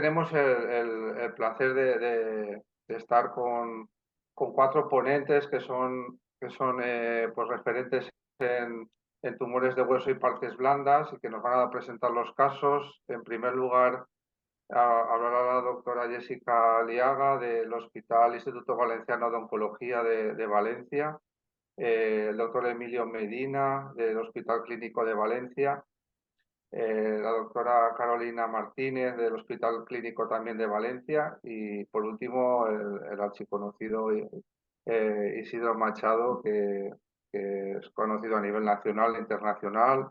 tenemos el placer de estar con 4 ponentes que son pues referentes en tumores de hueso y partes blandas y que nos van a presentar los casos. En primer lugar, hablará la doctora Jessica Aliaga del Hospital Instituto Valenciano de Oncología de Valencia, el doctor Emilio Medina del Hospital Clínico de Valencia, la doctora Carolina Martínez del Hospital Clínico también de Valencia y por último el archiconocido Isidro Machado, que es conocido a nivel nacional e internacional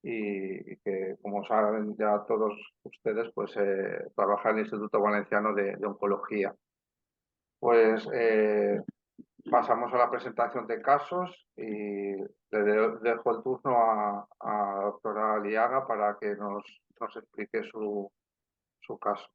y que, como saben ya todos ustedes, pues trabaja en el Instituto Valenciano de Oncología. Pues pasamos a la presentación de casos y le dejo el turno a la doctora Aliaga para que nos explique su caso.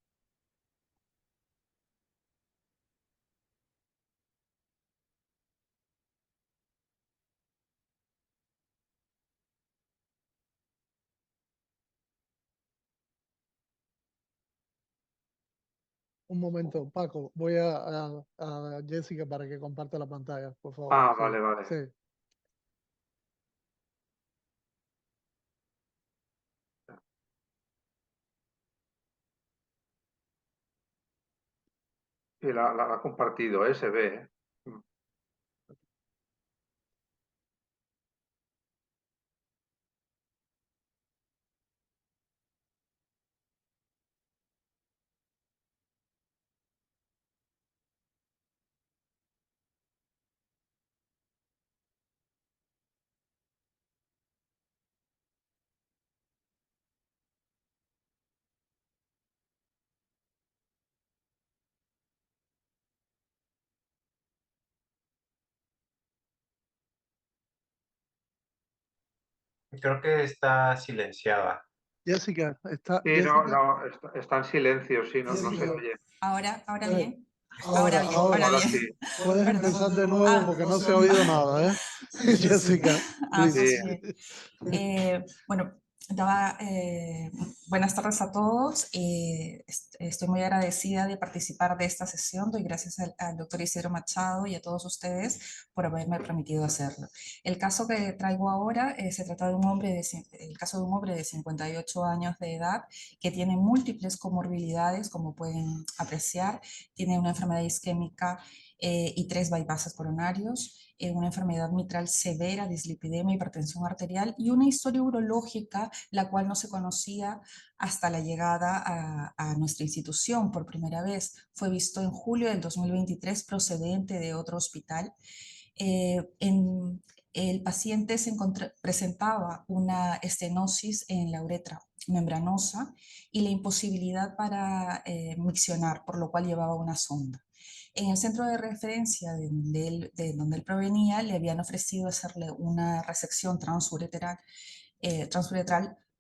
Un momento, Paco, voy a Jessica para que comparte la pantalla, por favor. Ah, Sí, vale, vale. sí. Sí, la ha compartido, se ve. Creo que está silenciada. Jessica, está. Sí, Jessica, no, está en silencio, sí, no se Jessica. oye. Ahora bien. Ahora Ahora Bien. sí. puedes Perdón. empezar de nuevo porque no se ha oído nada, ¿eh? Jessica, please. Sí. Bien. Bueno, buenas tardes a todos. Estoy muy agradecida de participar de esta sesión. Doy gracias al doctor Isidro Machado y a todos ustedes por haberme permitido hacerlo. El caso que traigo ahora se trata de el caso de un hombre de 58 años de edad que tiene múltiples comorbilidades, como pueden apreciar. Tiene una enfermedad isquémica y 3 bypasses coronarios, una enfermedad mitral severa, dislipidemia, hipertensión arterial y una historia urológica, la cual no se conocía hasta la llegada a nuestra institución por primera vez. Fue visto en julio del 2023 procedente de otro hospital. El paciente presentaba una estenosis en la uretra membranosa y la imposibilidad para miccionar, por lo cual llevaba una sonda. En el centro de referencia de donde él provenía, le habían ofrecido hacerle una resección transuretral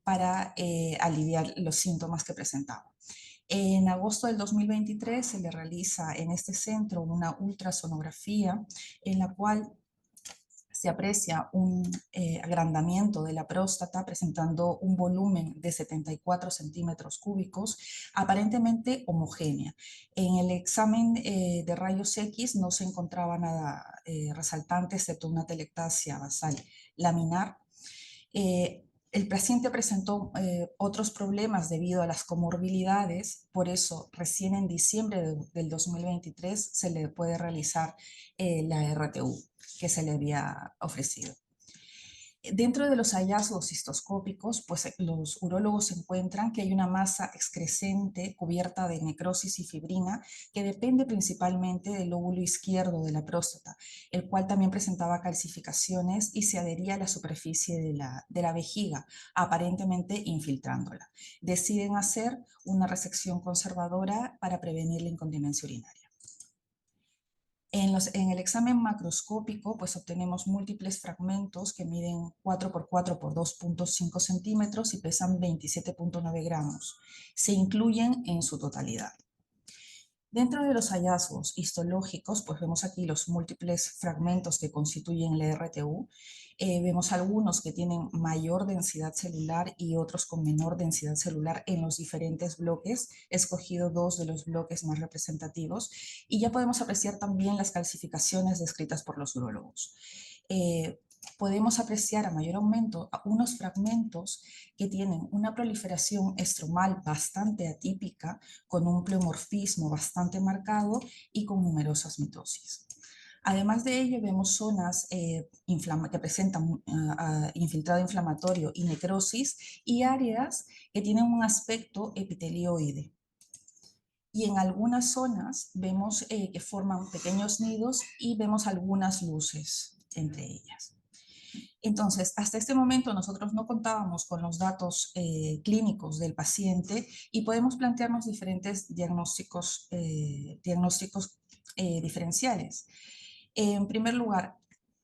para aliviar los síntomas que presentaba. En agosto del 2023 se le realiza en este centro una ultrasonografía en la cual se aprecia un agrandamiento de la próstata presentando un volumen de 74 centímetros cúbicos, aparentemente homogénea. En el examen de rayos X no se encontraba nada resaltante excepto una telectasia basal laminar. El paciente presentó otros problemas debido a las comorbilidades, por eso recién en diciembre del 2023 se le puede realizar la RTU que se le había ofrecido. Dentro de los hallazgos cistoscópicos, pues los urólogos encuentran que hay una masa excrescente cubierta de necrosis y fibrina que depende principalmente del lóbulo izquierdo de la próstata, el cual también presentaba calcificaciones y se adhería a la superficie de la vejiga, aparentemente infiltrándola. Deciden hacer una resección conservadora para prevenir la incontinencia urinaria. En el examen macroscópico, pues obtenemos múltiples fragmentos que miden 4 por 4 por 2.5 centímetros y pesan 27.9 gramos. Se incluyen en su totalidad. Dentro de los hallazgos histológicos, pues vemos aquí los múltiples fragmentos que constituyen la RTU. Vemos algunos que tienen mayor densidad celular y otros con menor densidad celular en los diferentes bloques. He escogido 2 de los bloques más representativos y ya podemos apreciar también las calcificaciones descritas por los urólogos. Podemos apreciar a mayor aumento unos fragmentos que tienen una proliferación estromal bastante atípica, con un pleomorfismo bastante marcado y con numerosas mitosis. Además de ello, vemos zonas que presentan infiltrado inflamatorio y necrosis y áreas que tienen un aspecto epitelioide. Y en algunas zonas vemos que forman pequeños nidos y vemos algunas luces entre ellas. Entonces, hasta este momento nosotros no contábamos con los datos clínicos del paciente y podemos plantearnos diferentes diagnósticos diferenciales. En primer lugar,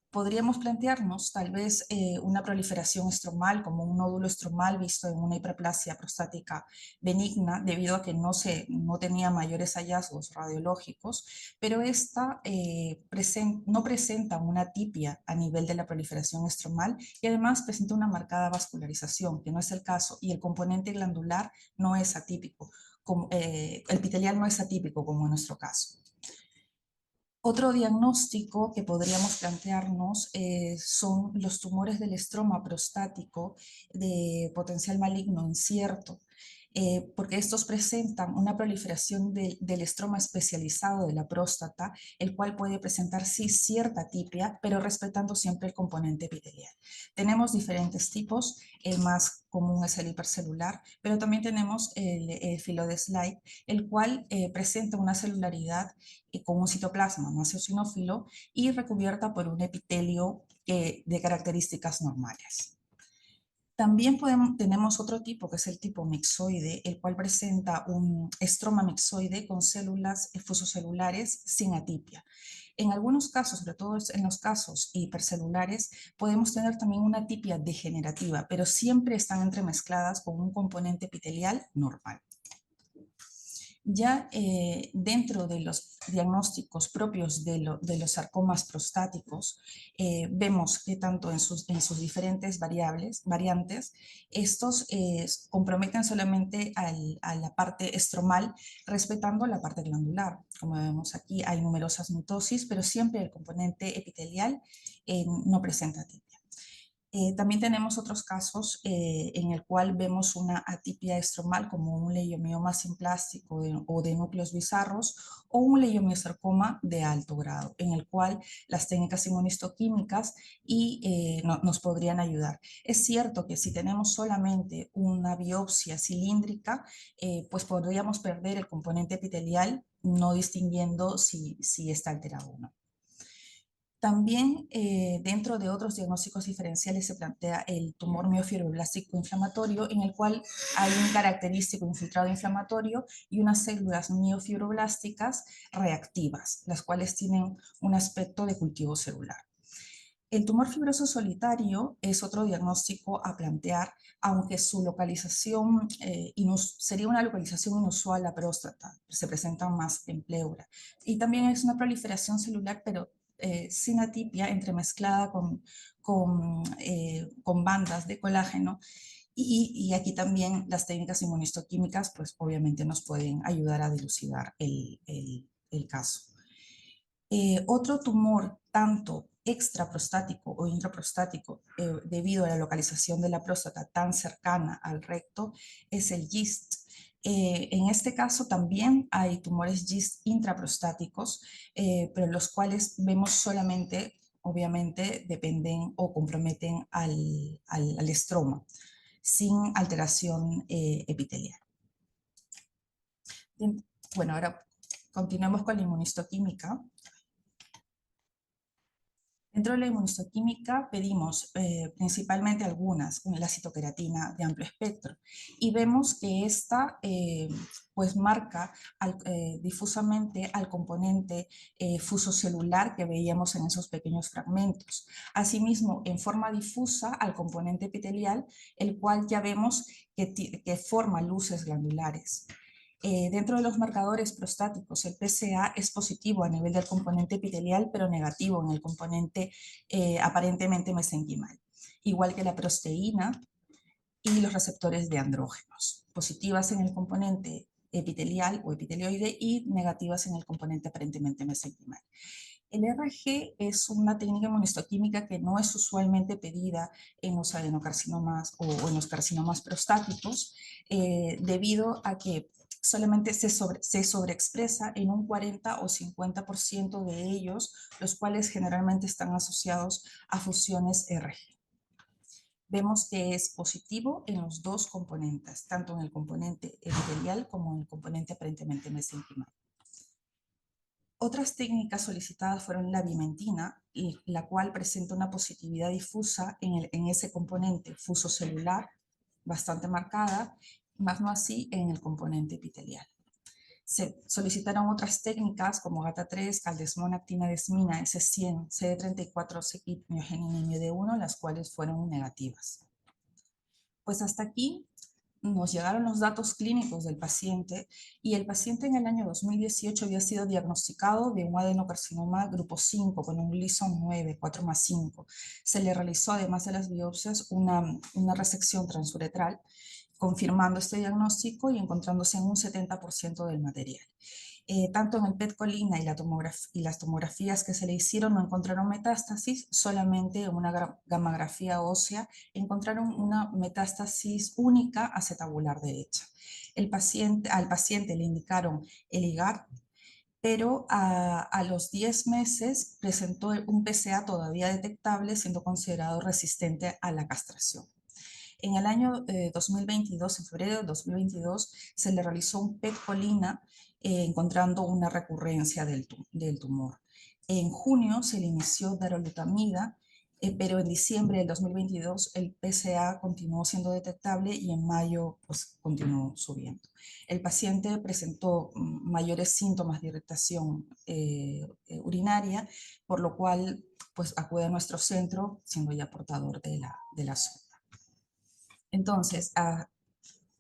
podríamos plantearnos tal vez una proliferación estromal, como un nódulo estromal visto en una hiperplasia prostática benigna, debido a que no tenía mayores hallazgos radiológicos, pero esta no presenta una atipia a nivel de la proliferación estromal y además presenta una marcada vascularización, que no es el caso, y el componente glandular no es atípico, el epitelial no es atípico como en nuestro caso. Otro diagnóstico que podríamos plantearnos son los tumores del estroma prostático de potencial maligno incierto, porque estos presentan una proliferación del estroma especializado de la próstata, el cual puede presentar sí cierta atipia, pero respetando siempre el componente epitelial. Tenemos diferentes tipos, el más común es el hipercelular, pero también tenemos el filo de Slide, el cual presenta una celularidad con un citoplasma más eosinófilo y recubierta por un epitelio de características normales. También tenemos otro tipo, que es el tipo mixoide, el cual presenta un estroma mixoide con células fusocelulares sin atipia. En algunos casos, sobre todo en los casos hipercelulares, podemos tener también una atipia degenerativa, pero siempre están entremezcladas con un componente epitelial normal. Ya dentro de los diagnósticos propios de los sarcomas prostáticos, vemos que tanto en sus diferentes variantes, estos comprometen solamente a la parte estromal, respetando la parte glandular. Como vemos aquí, hay numerosas mitosis, pero siempre el componente epitelial no presenta atipia. También tenemos otros casos en el cual vemos una atipia estromal como un leiomioma simplástico o de núcleos bizarros o un leiomiosarcoma de alto grado, en el cual las técnicas inmunistoquímicas nos podrían ayudar. Es cierto que si tenemos solamente una biopsia cilíndrica, pues podríamos perder el componente epitelial no distinguiendo si está alterado o no. También dentro de otros diagnósticos diferenciales se plantea el tumor miofibroblástico inflamatorio, en el cual hay un característico infiltrado inflamatorio y unas células miofibroblásticas reactivas, las cuales tienen un aspecto de cultivo celular. El tumor fibroso solitario es otro diagnóstico a plantear, aunque su localización sería una localización inusual a la próstata, se presenta más en pleura. Y también es una proliferación celular, pero sin atipia, entremezclada con bandas de colágeno. Y aquí también las técnicas inmunistoquímicas, pues obviamente nos pueden ayudar a dilucidar el caso. Otro tumor, tanto extraprostático o intraprostático, debido a la localización de la próstata tan cercana al recto, es el GIST. En este caso también hay tumores GIST intraprostáticos, pero los cuales vemos solamente, obviamente, dependen o comprometen al estroma, sin alteración epitelial. Bien, bueno, ahora continuemos con la inmunistoquímica. Dentro de la inmunistoquímica pedimos principalmente algunas, la citoqueratina de amplio espectro, y vemos que esta pues marca difusamente al componente fusocelular que veíamos en esos pequeños fragmentos. Asimismo, en forma difusa al componente epitelial, el cual ya vemos que forma luces glandulares. Dentro de los marcadores prostáticos, el PSA es positivo a nivel del componente epitelial, pero negativo en el componente aparentemente mesenquimal, igual que la prosteína y los receptores de andrógenos, positivas en el componente epitelial o epitelioide y negativas en el componente aparentemente mesenquimal. El RG es una técnica inmunohistoquímica que no es usualmente pedida en los adenocarcinomas o en los carcinomas prostáticos, debido a que solamente se sobreexpresa en un 40 o 50% de ellos, los cuales generalmente están asociados a fusiones RG. Vemos que es positivo en los dos componentes, tanto en el componente epitelial como en el componente aparentemente mesenquimal. Otras técnicas solicitadas fueron la vimentina, la cual presenta una positividad difusa en ese componente fusocelular bastante marcada, más no así en el componente epitelial. Se solicitaron otras técnicas como GATA3, caldesmona, actinadesmina, S100, CD34, CEQUIP, miogenina y MID1, las cuales fueron negativas. Pues hasta aquí nos llegaron los datos clínicos del paciente y el paciente en el año 2018 había sido diagnosticado de un adenocarcinoma grupo 5 con un Gleason 9, 4+5. Se le realizó, además de las biopsias, una resección transuretral, confirmando este diagnóstico y encontrándose en un 70% del material. Tanto en el PET-colina y las tomografías que se le hicieron no encontraron metástasis, solamente en una gammagrafía ósea encontraron una metástasis única acetabular derecha. Al paciente le indicaron el IGAR, pero a los 10 meses presentó un PSA todavía detectable, siendo considerado resistente a la castración. En el año 2022, en febrero de 2022, se le realizó un PET-colina encontrando una recurrencia del tumor. En junio se le inició darolutamida, pero en diciembre del 2022 el PSA continuó siendo detectable y en mayo pues, continuó subiendo. El paciente presentó mayores síntomas de irritación urinaria, por lo cual pues, acude a nuestro centro siendo ya portador de la sonda. Entonces,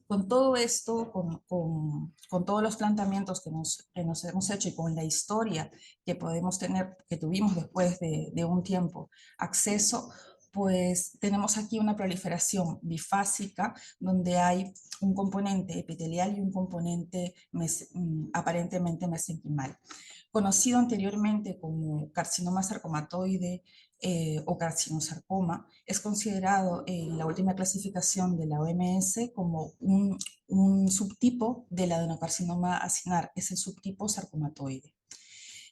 con todo esto, con todos los planteamientos que nos hemos hecho y con la historia que podemos tener, que tuvimos después de un tiempo acceso, pues tenemos aquí una proliferación bifásica donde hay un componente epitelial y un componente aparentemente mesenquimal. Conocido anteriormente como carcinoma sarcomatoide o carcinosarcoma, es considerado en la última clasificación de la OMS como un subtipo del adenocarcinoma acinar, es el subtipo sarcomatoide.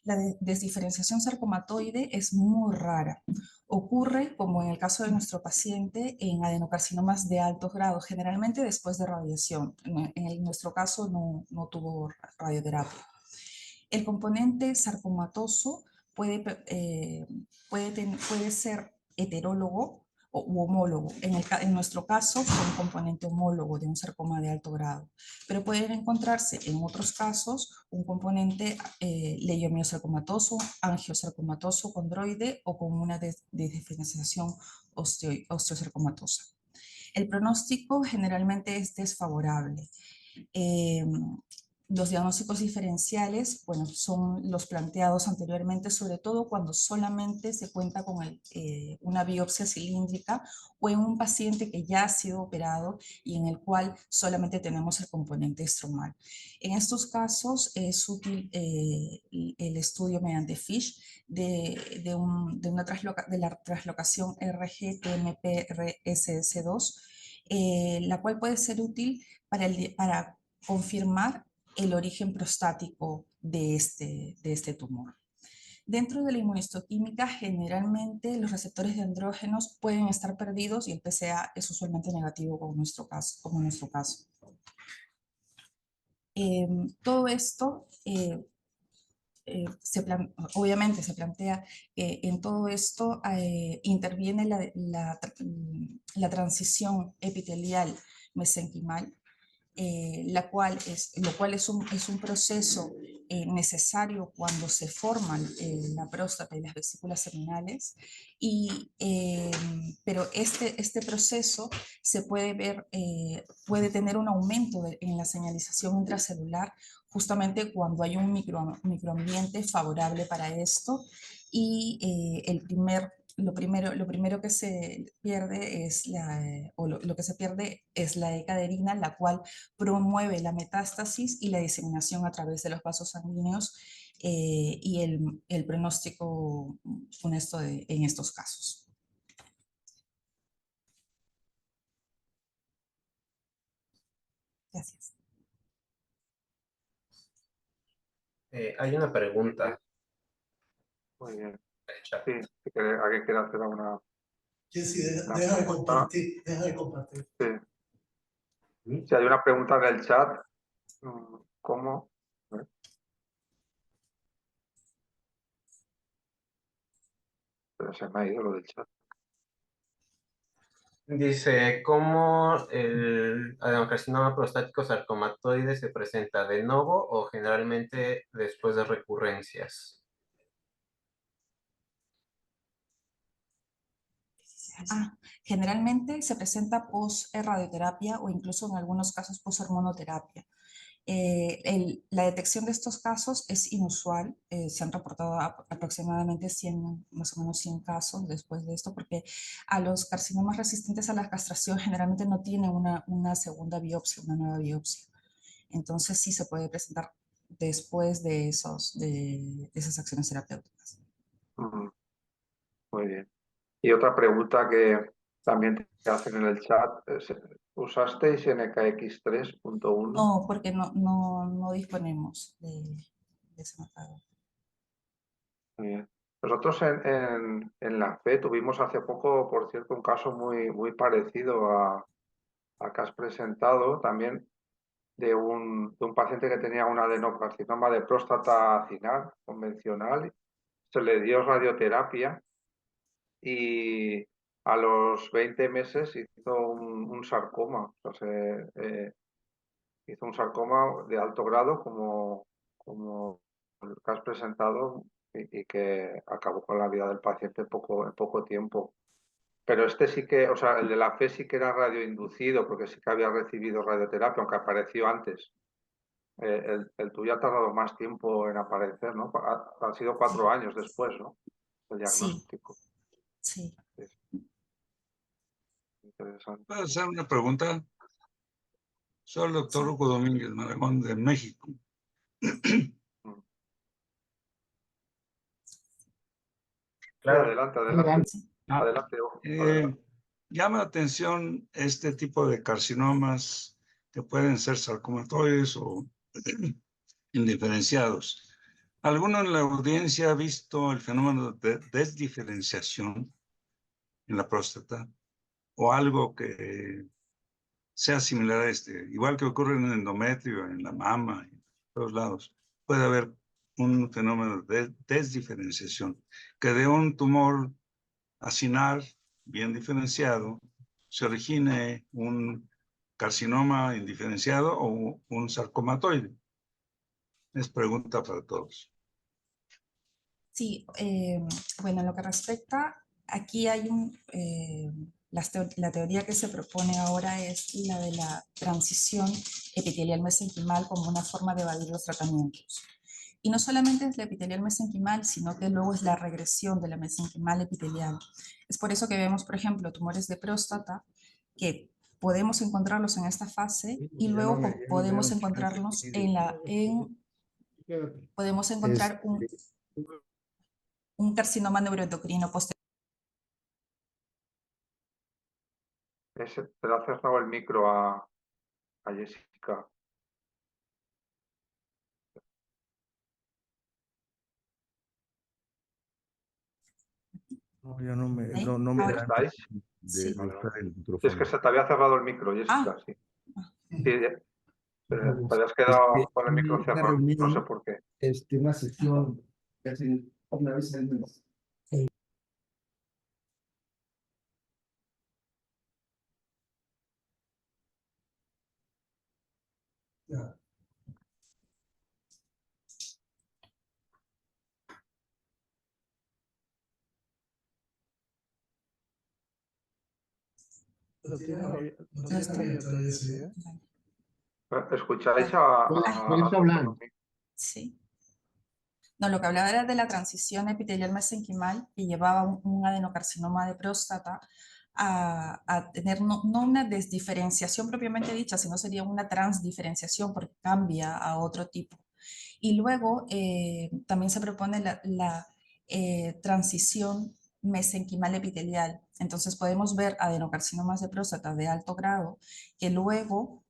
La desdiferenciación sarcomatoide es muy rara. Ocurre, como en el caso de nuestro paciente, en adenocarcinomas de altos grados, generalmente después de radiación. En nuestro caso no tuvo radioterapia. El componente sarcomatoso puede ser heterólogo u homólogo. En nuestro caso fue un componente homólogo de un sarcoma de alto grado, pero pueden encontrarse en otros casos un componente leiomiosarcomatoso, angiosarcomatoso condroide o con una desdiferenciación osteosarcomatosa. El pronóstico generalmente es desfavorable. Los diagnósticos diferenciales, bueno, son los planteados anteriormente, sobre todo cuando solamente se cuenta con una biopsia cilíndrica o en un paciente que ya ha sido operado y en el cual solamente tenemos el componente estromal. En estos casos es útil el estudio mediante FISH de la traslocación RG-TMP-RSS2, la cual puede ser útil para confirmar el origen prostático de este tumor. Dentro de la inmunohistoquímica, generalmente los receptores de andrógenos pueden estar perdidos y el PSA es usualmente negativo como en nuestro caso. Todo esto obviamente se plantea que en todo esto interviene la transición epitelial mesenquimal, lo cual es un proceso necesario cuando se forman la próstata y las vesículas seminales, pero este proceso se puede ver, puede tener un aumento en la señalización intracelular justamente cuando hay un microambiente favorable para esto, y lo primero que se pierde es lo que se pierde es la decaderina, la cual promueve la metástasis y la diseminación a través de los vasos sanguíneos, y el pronóstico funesto en estos casos. Gracias. Hay una pregunta Muy bien. en el chat. Sí, si alguien quiere hacer una... Jessy, una deja de pregunta. compartir, deja de compartir. Sí. Si hay una pregunta en el chat, ¿cómo? A ver. Pero se me ha ido lo del chat. Dice, ¿cómo el adenocarcinoma prostático sarcomatoide se presenta de novo o generalmente después de recurrencias? Generalmente se presenta post-radioterapia o incluso en algunos casos post-hormonoterapia. La detección de estos casos es inusual, se han reportado aproximadamente 100, más o menos 100 casos después de esto, porque a los carcinomas resistentes a la castración generalmente no tienen una segunda biopsia, una nueva biopsia. Entonces sí se puede presentar después de esas acciones terapéuticas. Muy bien. Y otra pregunta que también te hacen en el chat, ¿usasteis NKX 3.1? No, porque no disponemos de ese marcador. Muy bien. Nosotros en la FE tuvimos hace poco, por cierto, un caso muy parecido a que has presentado, también de un paciente que tenía un adenocarcinoma de próstata acinar convencional. Se le dio radioterapia y a los 20 meses hizo un sarcoma. O sea, hizo un sarcoma de alto grado como el que has presentado y que acabó con la vida del paciente en poco tiempo. Pero este sí que, o sea, el de la FE sí que era radioinducido, porque sí que había recibido radioterapia, aunque apareció antes. El tuyo ha tardado más tiempo en aparecer, ¿no? Han sido 4 años después, ¿no? El Sí, diagnóstico. sí. Es interesante. ¿Puedo hacer una pregunta? Soy el doctor Hugo Domínguez Maragón de México. Sí, Claro. adelante. Ah, Adelante, Hugo, adelante. llama la atención este tipo de carcinomas que pueden ser sarcomatoides o indiferenciados. ¿Alguno en la audiencia ha visto el fenómeno de desdiferenciación en la próstata o algo que sea similar a este? Igual que ocurre en el endometrio, en la mama, en todos lados, puede haber un fenómeno de desdiferenciación, que de un tumor acinar bien diferenciado se origine un carcinoma indiferenciado o un sarcomatoide. Es pregunta para todos. Sí, bueno, en lo que respecta, aquí hay la teoría que se propone ahora es la de la transición epitelial mesenquimal como una forma de evadir los tratamientos. Y no solamente es la epitelial mesenquimal, sino que luego es la regresión de la mesenquimal epitelial. Es por eso que vemos, por ejemplo, tumores de próstata que podemos encontrarlos en esta fase y luego podemos encontrarlos podemos encontrar un carcinoma neuroendocrino posterior. Te le ha cerrado el micro a Jessica. No, ya no me, ¿Ahí? no me ¿Ahora? da ¿Estáis? Sí. de usar el Sí, es micrófono. que se te había cerrado el micro, Jessica, sí. Sí, te habías Es quedado que con el micro una cerrado, no sé reunión, por qué. una sesión que hacen una vez al mes. Lo tienes abierto, Vale. Jessy, ¿eh? ¿Escucháis Vuelves a hablar. Dr. Sí. No, lo que hablaba era de la transición epitelial mesenquimal que llevaba un adenocarcinoma de próstata a tener no una desdiferenciación propiamente dicha, sino sería una transdiferenciación porque cambia a otro tipo. Y luego también se propone la transición mesenquimal epitelial. Entonces podemos ver adenocarcinomas de próstata de alto grado que luego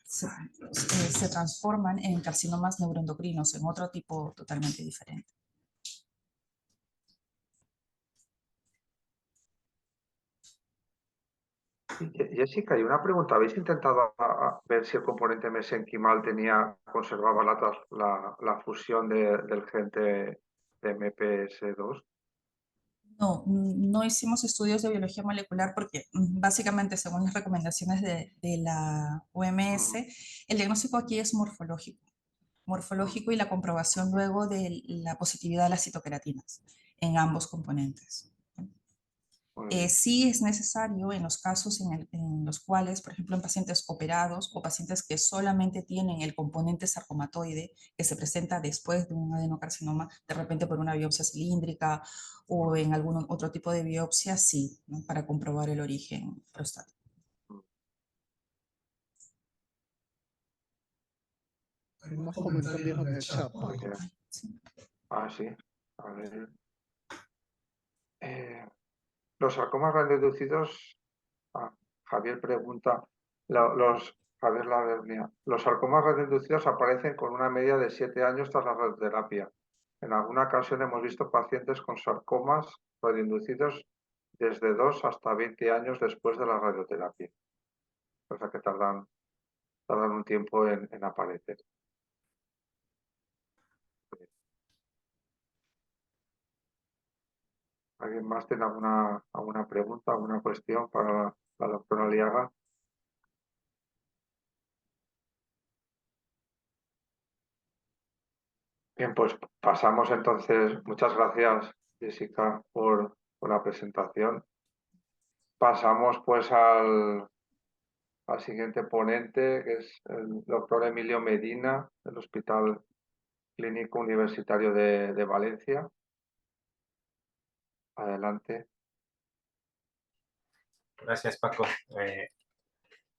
se transforman en carcinomas neuroendocrinos, en otro tipo totalmente diferente. Jessica, y una pregunta. ¿Habéis intentado ver si el componente mesenquimal conservaba la fusión del gen de MPS2? No, no hicimos estudios de biología molecular porque básicamente, según las recomendaciones de la OMS, el diagnóstico aquí es morfológico y la comprobación luego de la positividad de las citoqueratinas en ambos componentes. Sí es necesario en los casos en los cuales, por ejemplo, en pacientes operados o pacientes que solamente tienen el componente sarcomatoide que se presenta después de un adenocarcinoma, de repente por una biopsia cilíndrica o en algún otro tipo de biopsia, sí, ¿no? Para comprobar el origen prostático. Hay más comentarios en el chat, Paco. Sí. Sí. A ver. Los sarcomas radioinducidos, Javier pregunta, Javier Lavernia, los sarcomas radioinducidos aparecen con una media de 7 años tras la radioterapia. En alguna ocasión hemos visto pacientes con sarcomas radioinducidos desde 2 hasta 20 años después de la radioterapia. O sea que tardan un tiempo en aparecer. ¿Alguien más tiene alguna pregunta, alguna cuestión para la doctora Aliaga? Bien, pues pasamos entonces. Muchas gracias, Jessica, por la presentación. Pasamos pues al siguiente ponente, que es el doctor Emilio Medina, del Hospital Clínico Universitario de Valencia. Adelante. Gracias, Paco.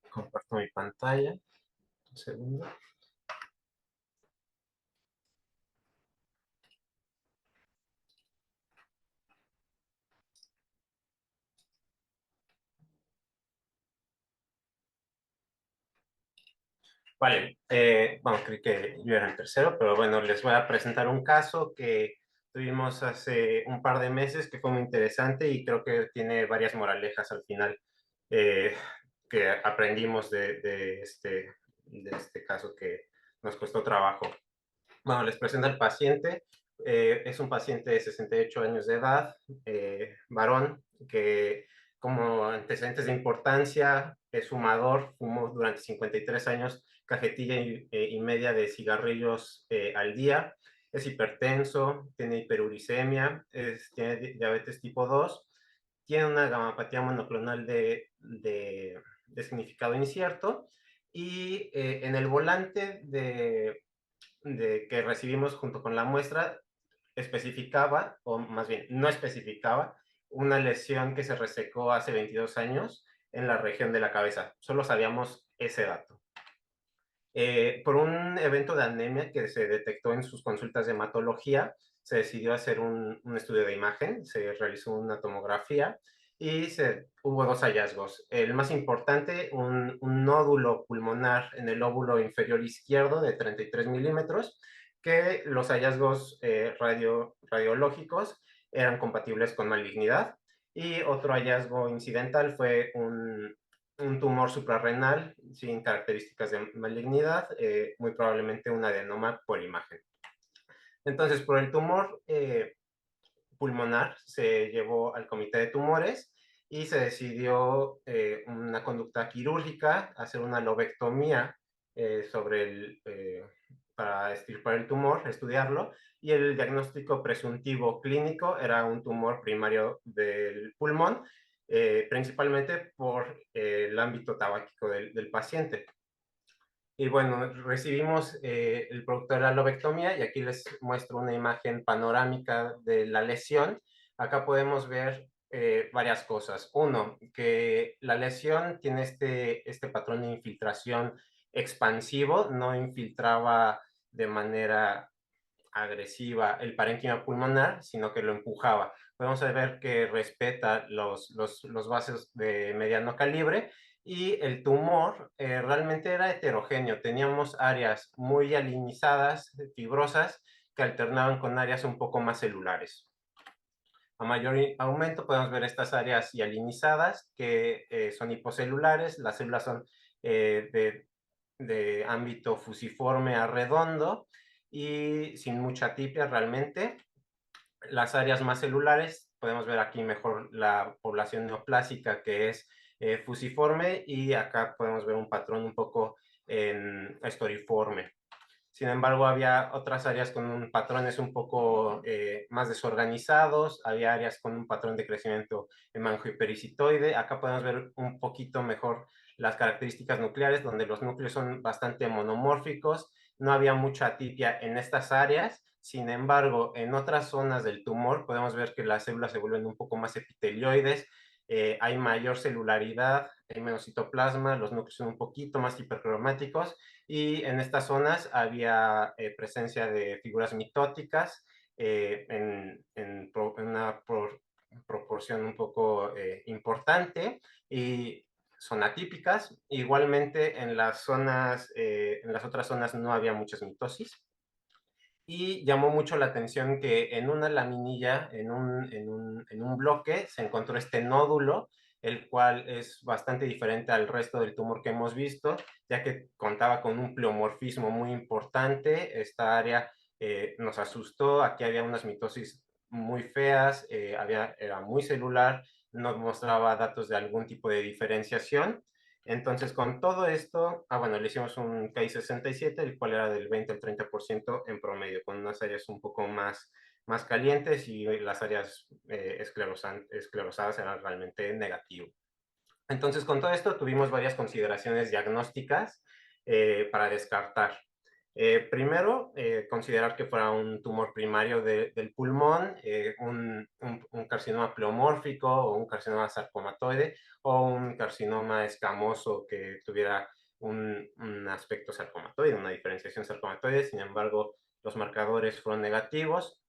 Comparto mi pantalla. Un segundo. Vale, bueno, creí que yo era el tercero, pero bueno, les voy a presentar un caso que tuvimos hace un par de meses que fue muy interesante y creo que tiene varias moralejas al final que aprendimos de este caso que nos costó trabajo. Bueno, les presento al paciente. Es un paciente de 68 años de edad, varón, que como antecedentes de importancia es fumador, fumó durante 53 años cajetilla y media de cigarrillos al día, es hipertenso, tiene hiperuricemia, tiene diabetes tipo 2, tiene una gamapatía monoclonal de significado incierto y en el volante que recibimos junto con la muestra especificaba, o más bien no especificaba, una lesión que se resecó hace 22 años en la región de la cabeza. Solo sabíamos ese dato. Por un evento de anemia que se detectó en sus consultas de hematología, se decidió hacer un estudio de imagen, se realizó una tomografía y hubo 2 hallazgos. El más importante, un nódulo pulmonar en el lóbulo inferior izquierdo de 33 milímetros, que los hallazgos radiológicos eran compatibles con malignidad. Y otro hallazgo incidental fue un tumor suprarrenal sin características de malignidad, muy probablemente un adenoma por imagen. Entonces, por el tumor pulmonar se llevó al comité de tumores y se decidió una conducta quirúrgica, hacer una lobectomía para extirpar el tumor, estudiarlo, y el diagnóstico presuntivo clínico era un tumor primario del pulmón principalmente por el ámbito tabáquico del paciente. Y bueno, recibimos el producto de la lobectomía y aquí les muestro una imagen panorámica de la lesión. Acá podemos ver varias cosas. Uno, que la lesión tiene este patrón de infiltración expansivo, no infiltraba de manera agresiva el parénquima pulmonar, sino que lo empujaba. Podemos ver que respeta los vasos de mediano calibre y el tumor realmente era heterogéneo. Teníamos áreas muy alinizadas, fibrosas, que alternaban con áreas un poco más celulares. A mayor aumento podemos ver estas áreas hialinizadas que son hipocelulares. Las células son de ámbito fusiforme a redondo y sin mucha atipia realmente. Las áreas más celulares, podemos ver aquí mejor la población neoplásica que es fusiforme y acá podemos ver un patrón un poco estoriforme. Sin embargo, había otras áreas con patrones un poco más desorganizados, había áreas con un patrón de crecimiento hemangiopericitoide. Acá podemos ver un poquito mejor las características nucleares, donde los núcleos son bastante monomórficos, no había mucha atipia en estas áreas. Sin embargo, en otras zonas del tumor podemos ver que las células se vuelven un poco más epitelioides, hay mayor celularidad, hay menos citoplasma, los núcleos son un poquito más hipercromáticos y en estas zonas había presencia de figuras mitóticas en una proporción un poco importante y son atípicas. Igualmente en las otras zonas no había muchas mitosis. Y llamó mucho la atención que en una laminilla, en un bloque, se encontró este nódulo, el cual es bastante diferente al resto del tumor que hemos visto, ya que contaba con un pleomorfismo muy importante. Esta área nos asustó, aquí había unas mitosis muy feas, era muy celular, no mostraba datos de algún tipo de diferenciación. Entonces, con todo esto, bueno, le hicimos un Ki-67, el cual era del 20 al 30% en promedio, con unas áreas un poco más calientes y las áreas esclerosadas eran realmente negativo. Entonces, con todo esto tuvimos varias consideraciones diagnósticas para descartar. Primero, considerar que fuera un tumor primario del pulmón, un carcinoma pleomórfico o un carcinoma sarcomatoide o un carcinoma escamoso que tuviera un aspecto sarcomatoide, una diferenciación sarcomatoide. Sin embargo, los marcadores fueron negativos.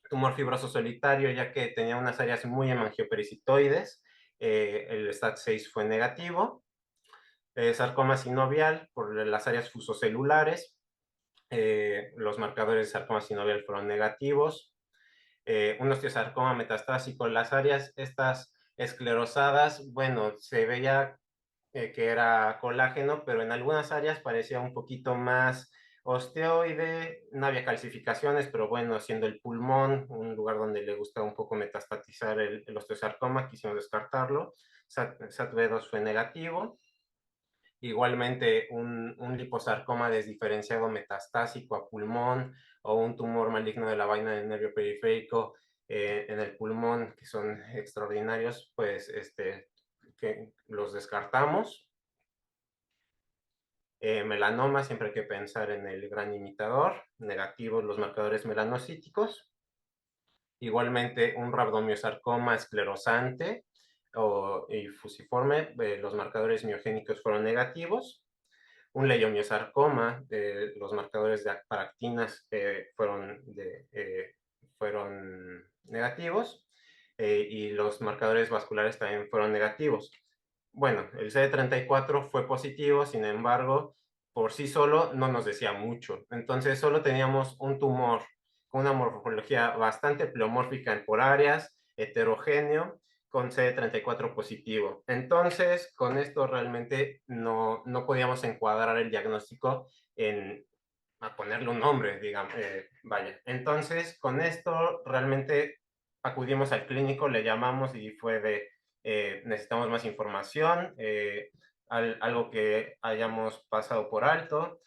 Tumor fibroso solitario, ya que tenía unas áreas muy hemangiopericitoides, el STAT6 fue negativo. Sarcoma sinovial por las áreas fusocelulares, los marcadores de sarcoma sinovial fueron negativos. Un osteosarcoma metastásico, las áreas estas esclerosadas, bueno, se veía que era colágeno, pero en algunas áreas parecía un poquito más osteoide, no había calcificaciones, pero bueno, siendo el pulmón un lugar donde le gusta un poco metastatizar el osteosarcoma, quisimos descartarlo. SATB2 fue negativo. Igualmente, un liposarcoma desdiferenciado metastásico a pulmón o un tumor maligno de la vaina del nervio periférico en el pulmón, que son extraordinarios, pues que los descartamos. Melanoma, siempre hay que pensar en el gran imitador, negativos los marcadores melanocíticos. Igualmente, un rhabdomiosarcoma esclerosante y fusiforme, los marcadores miogénicos fueron negativos. Un leiomiosarcoma, los marcadores de paractinas fueron negativos y los marcadores vasculares también fueron negativos. Bueno, el CD34 fue positivo, sin embargo, por sí solo no nos decía mucho. Entonces, solo teníamos un tumor con una morfología bastante pleomórfica por áreas, heterogéneo, con CD34 positivo. Entonces, con esto realmente no podíamos encuadrar el diagnóstico a ponerle un nombre, digamos, vaya. Entonces, con esto realmente acudimos al clínico, le llamamos y fue de necesitamos más información, algo que hayamos pasado por alto.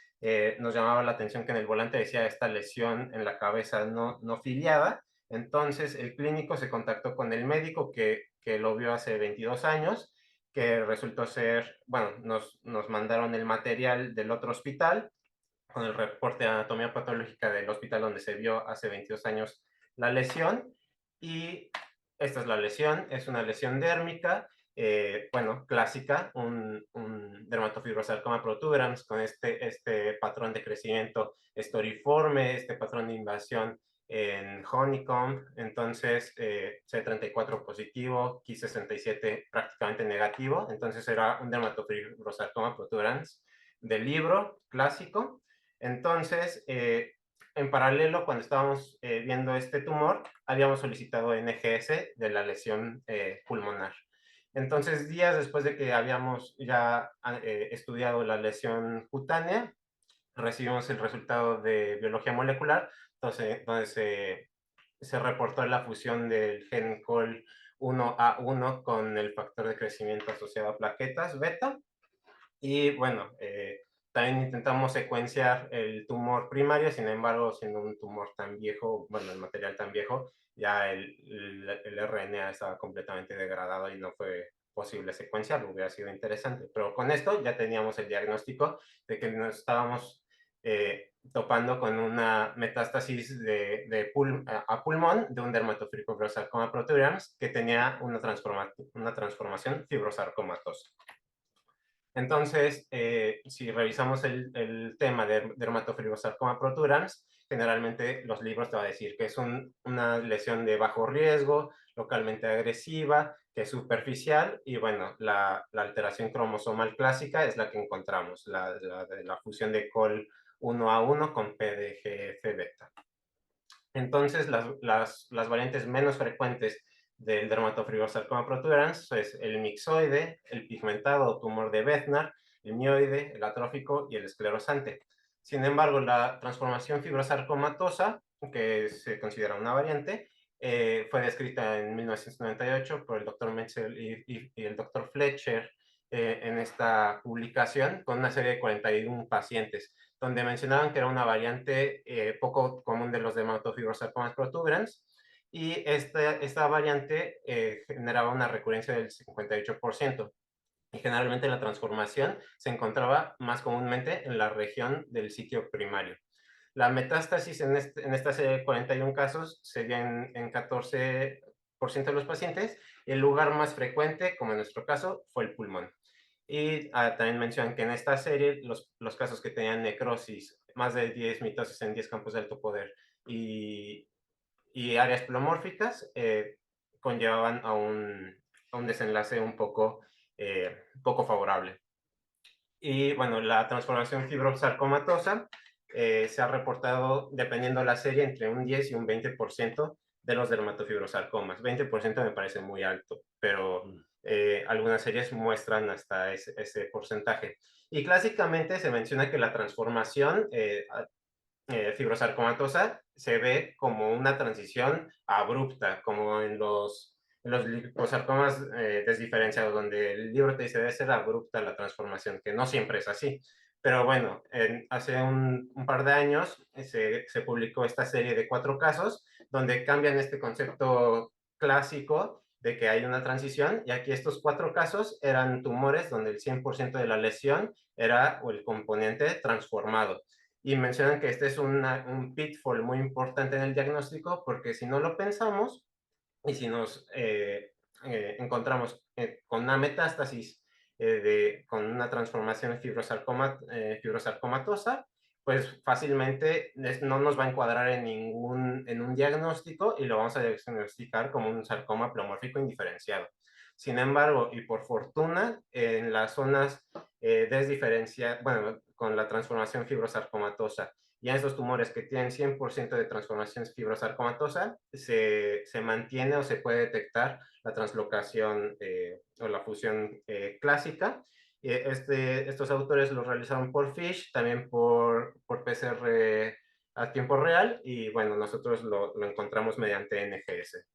Nos llamaba la atención que en el volante decía esta lesión en la cabeza no filiada. Entonces el clínico se contactó con el médico que que lo vio hace 22 años, que resultó ser, bueno, nos mandaron el material del otro hospital, con el reporte de anatomía patológica del hospital donde se vio hace 22 años la lesión, y esta es la lesión, es una lesión dérmica, bueno, clásica, un dermatofibrosarcoma protuberans con este patrón de crecimiento estoriforme, este patrón de invasión en honeycomb. Entonces C34 positivo, Ki67 prácticamente negativo, entonces era un dermatofibrosarcoma protuberans del libro clásico. Entonces, en paralelo, cuando estábamos viendo este tumor, habíamos solicitado NGS de la lesión pulmonar. Entonces, días después de que habíamos ya estudiado la lesión cutánea, recibimos el resultado de biología molecular, entonces, donde se reportó la fusión del gen COL1A1 con el factor de crecimiento asociado a plaquetas beta. Y bueno, también intentamos secuenciar el tumor primario, sin embargo, siendo un tumor tan viejo, bueno, el material tan viejo, ya el RNA estaba completamente degradado y no fue posible secuenciarlo, hubiera sido interesante. Pero con esto ya teníamos el diagnóstico de que nos estábamos topando con una metástasis a pulmón de un dermatofibrosarcoma protuberans que tenía una transformación fibrosarcomatosa. Entonces, si revisamos el tema de dermatofibrosarcoma protuberans, generalmente los libros te van a decir que es una lesión de bajo riesgo, localmente agresiva, que es superficial, y bueno, la alteración cromosomal clásica es la que encontramos, la fusión de COL1A1 con PDGF-beta. Entonces, las variantes menos frecuentes del dermatofibrosarcoma protuberans es el mixoide, el pigmentado o tumor de Bednar, el mioide, el atrófico y el esclerosante. Sin embargo, la transformación fibrosarcomatosa, que se considera una variante, fue descrita en 1998 por el Dr. Metzel y el Dr. Fletcher en esta publicación con una serie de 41 pacientes, donde mencionaban que era una variante poco común de los dermatofibrosarcomas protuberans, y esta variante generaba una recurrencia del 58%, y generalmente la transformación se encontraba más comúnmente en la región del sitio primario. La metástasis en esta serie de 41 casos se dio en 14% de los pacientes, y el lugar más frecuente, como en nuestro caso, fue el pulmón. Y también mencionan que en esta serie los casos que tenían necrosis, más de 10 mitosis en 10 campos de alto poder y áreas plomórficas, conllevaban a un desenlace un poco favorable. Y bueno, la transformación fibrosarcomatosa se ha reportado, dependiendo de la serie, entre un 10 y un 20% de los dermatofibrosarcomas. 20% me parece muy alto, pero algunas series muestran hasta ese porcentaje. Y clásicamente se menciona que la transformación fibrosarcomatosa se ve como una transición abrupta, como en los liposarcomas desdiferenciados, donde el libro te dice debe ser abrupta la transformación, que no siempre es así. Pero bueno, hace un par de años se publicó esta serie de 4 casos donde cambian este concepto clásico de que hay una transición, y aquí estos 4 casos eran tumores donde el 100% de la lesión era el componente transformado. Y mencionan que este es un pitfall muy importante en el diagnóstico, porque si no lo pensamos y si nos encontramos con una metástasis con una transformación fibrosarcomatosa, pues fácilmente no nos va a encuadrar en un diagnóstico, y lo vamos a diagnosticar como un sarcoma pleomórfico indiferenciado. Sin embargo, y por fortuna, en las zonas desdiferenciadas, bueno, con la transformación fibrosarcomatosa, y en estos tumores que tienen 100% de transformación fibrosarcomatosa, se mantiene o se puede detectar la translocación o la fusión clásica. Estos autores lo realizaron por FISH, también por PCR a tiempo real, y bueno, nosotros lo encontramos mediante NGS.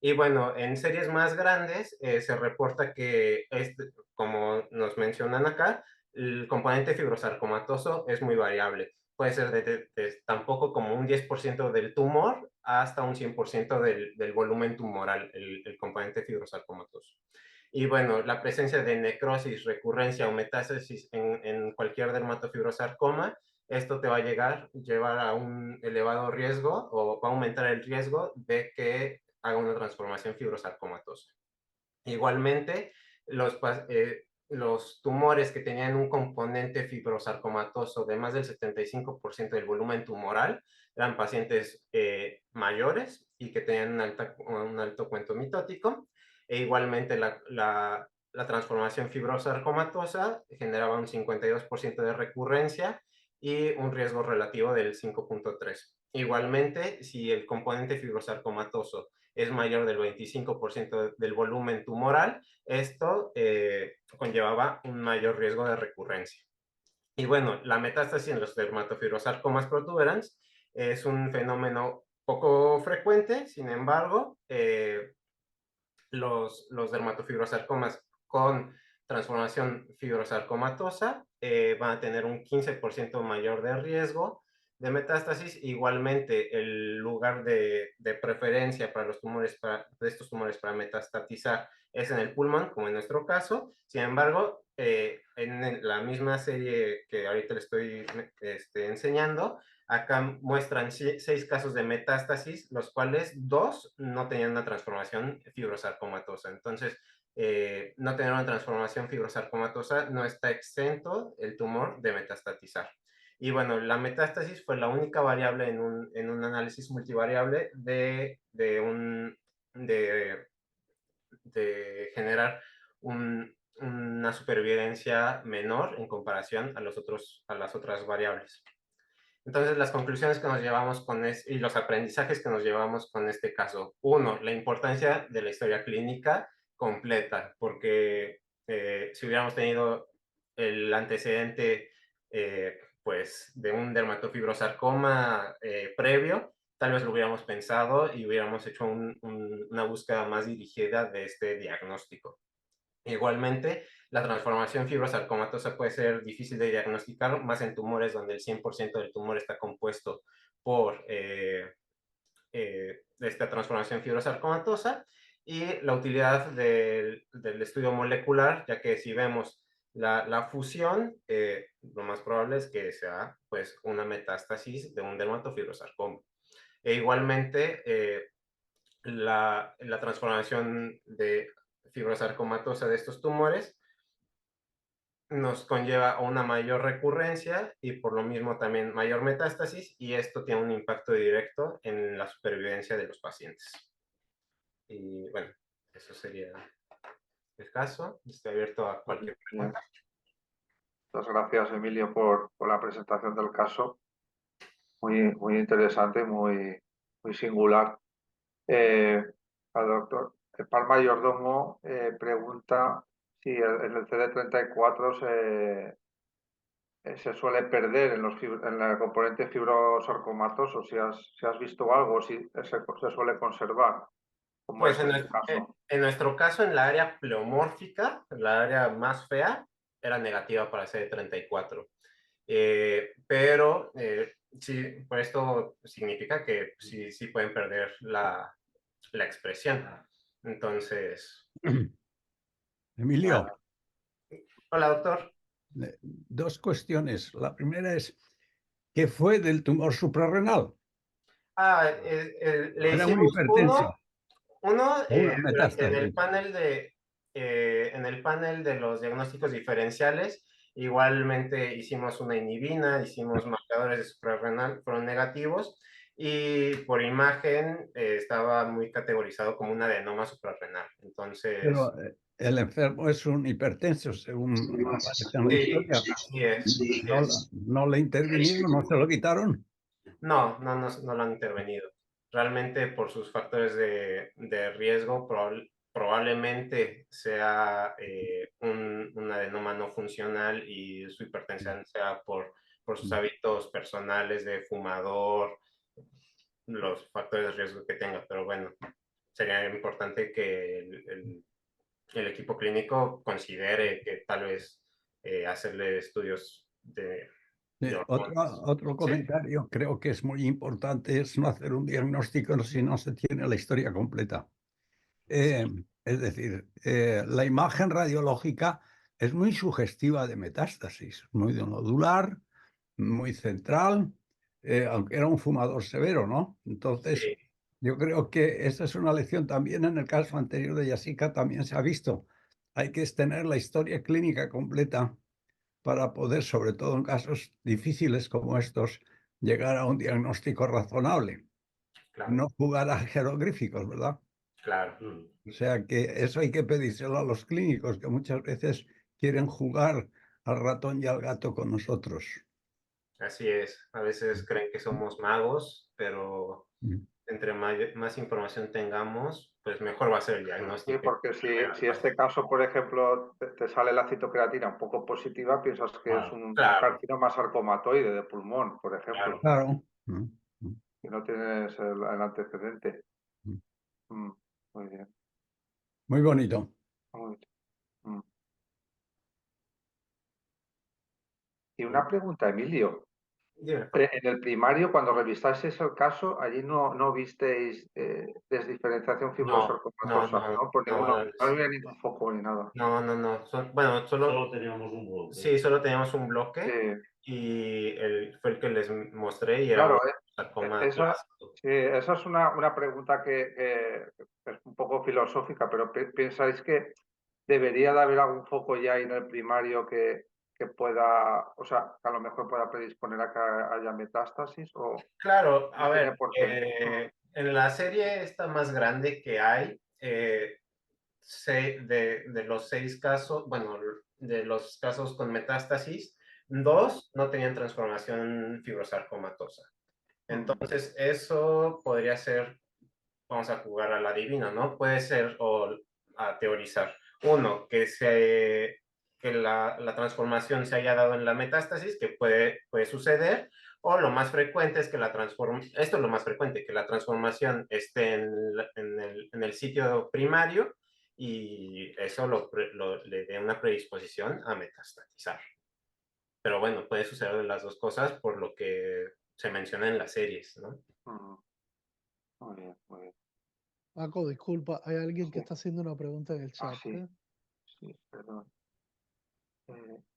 Y bueno, en series más grandes se reporta que, como nos mencionan acá, el componente fibrosarcomatoso es muy variable. Puede ser de tan poco como un 10% del tumor hasta un 100% del volumen tumoral, el componente fibrosarcomatoso. Y bueno, la presencia de necrosis, recurrencia o metástasis en cualquier dermatofibrosarcoma, esto te va a llevar a un elevado riesgo o va a aumentar el riesgo de que haga una transformación fibrosarcomatosa. Igualmente, los tumores que tenían un componente fibrosarcomatoso de más del 75% del volumen tumoral eran pacientes mayores y que tenían un alto cuento mitótico. E igualmente la transformación fibrosarcomatosa generaba un 52% de recurrencia y un riesgo relativo del 5.3. Igualmente, si el componente fibrosarcomatoso es mayor del 25% del volumen tumoral, esto conllevaba un mayor riesgo de recurrencia. Y bueno, la metástasis en los dermatofibrosarcomas protuberans es un fenómeno poco frecuente, sin embargo, los dermatofibrosarcomas con transformación fibrosarcomatosa van a tener un 15% mayor de riesgo de metástasis. Igualmente, el lugar de preferencia para los tumores, de estos tumores para metastatizar es en el pulmón, como en nuestro caso. Sin embargo, en la misma serie que ahorita les estoy enseñando, acá muestran 6 casos de metástasis, los cuales 2 no tenían una transformación fibrosarcomatosa. Entonces, no tener una transformación fibrosarcomatosa no está exento el tumor de metastatizar. Y bueno, la metástasis fue la única variable en un análisis multivariable de generar una supervivencia menor en comparación a las otras variables. Entonces, las conclusiones que nos llevamos y los aprendizajes que nos llevamos con este caso. 1, la importancia de la historia clínica completa, porque si hubiéramos tenido el antecedente pues, de un dermatofibrosarcoma previo, tal vez lo hubiéramos pensado y hubiéramos hecho una búsqueda más dirigida de este diagnóstico. Igualmente, la transformación fibrosarcomatosa puede ser difícil de diagnosticar, más en tumores donde el 100% del tumor está compuesto por esta transformación fibrosarcomatosa, y la utilidad del estudio molecular, ya que si vemos la fusión, lo más probable es que sea pues, una metástasis de un dermatofibrosarcoma. E igualmente, la transformación de fibrosarcomatosa de estos tumores nos conlleva a una mayor recurrencia y por lo mismo también mayor metástasis, y esto tiene un impacto directo en la supervivencia de los pacientes. Y bueno, eso sería el caso. Estoy abierto a cualquier pregunta. Muchas gracias, Emilio, por la presentación del caso. Muy interesante, muy singular. Al doctor Palma Yordomo pregunta si en el CD34 se suele perder en el componente fibrosarcomatoso, si has visto algo, si se suele conservar, como Pues es el caso. en nuestro caso, en la área pleomórfica, la área más fea, era negativa para CD34. Pero sí, por esto significa que sí pueden perder la expresión. Entonces... Emilio, Hola, doctor. 2 cuestiones. La primera es, ¿qué fue del tumor suprarrenal? Le Era una hicimos hipertensión. uno Una en metástasis. el panel de los diagnósticos diferenciales. Igualmente hicimos una inhibina, hicimos marcadores de suprarrenal, fueron negativos, y por imagen estaba muy categorizado como un adenoma suprarrenal. Entonces... Pero el enfermo es un hipertenso, según aparece en la historia. Sí es. No le intervinieron, no se lo quitaron. No lo han intervenido. Realmente por sus factores de riesgo, probablemente sea un adenoma no funcional, y su hipertensión sea por sus hábitos personales de fumador, los factores de riesgo que tenga. Pero bueno, sería importante que el equipo clínico considere que tal vez hacerle estudios Otro comentario creo que es muy importante es no hacer un diagnóstico si no se tiene la historia completa. Es decir, la imagen radiológica es muy sugestiva de metástasis, muy nodular, muy central, aunque era un fumador severo, ¿no? Entonces, Sí, yo creo que esa es una lección también en el caso anterior de Jessica, también se ha visto. Hay que tener la historia clínica completa para poder, sobre todo en casos difíciles como estos, llegar a un diagnóstico razonable. claro, No jugar a jeroglíficos, ¿verdad? claro. O sea que eso hay que pedírselo a los clínicos, que muchas veces quieren jugar al ratón y al gato con nosotros. Así es. A veces creen que somos magos, pero entre más información tengamos, pues mejor va a ser el Sí, diagnóstico. porque si este caso, por ejemplo, te sale la citocreatina un poco positiva, piensas que es un Claro, carcinoma sarcomatoide de pulmón, por ejemplo, claro. Claro. y no tienes el antecedente. Mm. Muy bien. Muy bonito. Muy bien. Y una pregunta, Emilio. Dime. En el primario, cuando revistasteis el caso, allí no visteis desdiferenciación No, fibrosarcomatosa, ¿no? Por ninguno, no sí. había ningún foco ni nada. No. Bueno, solo teníamos un bloque. sí, solo teníamos un bloque Sí, y fue el que les mostré y era un claro, sarcoma esa, clásico. sí, esa es una pregunta que es un poco filosófica, pero ¿pensáis que debería de haber algún foco ya ahí en el primario que pueda, o sea, que a lo mejor pueda predisponer a que haya metástasis o Claro, a no tiene ver, por qué? en la serie esta más grande que hay, de los 6 casos, bueno, de los casos con metástasis, 2 no tenían transformación fibrosarcomatosa. Entonces, eso podría ser, vamos a jugar a la divina, ¿no? Puede ser, o a teorizar. Uno, que la transformación se haya dado en la metástasis, que puede suceder, o lo más frecuente es que esto es lo más frecuente, que la transformación esté en el sitio primario y eso le dé una predisposición a metastatizar. Pero bueno, puede suceder de las dos cosas por lo que se menciona en las series, ¿no? Muy bien, muy bien. Paco, disculpa, hay alguien que Sí. está haciendo una pregunta en el chat. Sí. ¿Eh? Sí, perdón.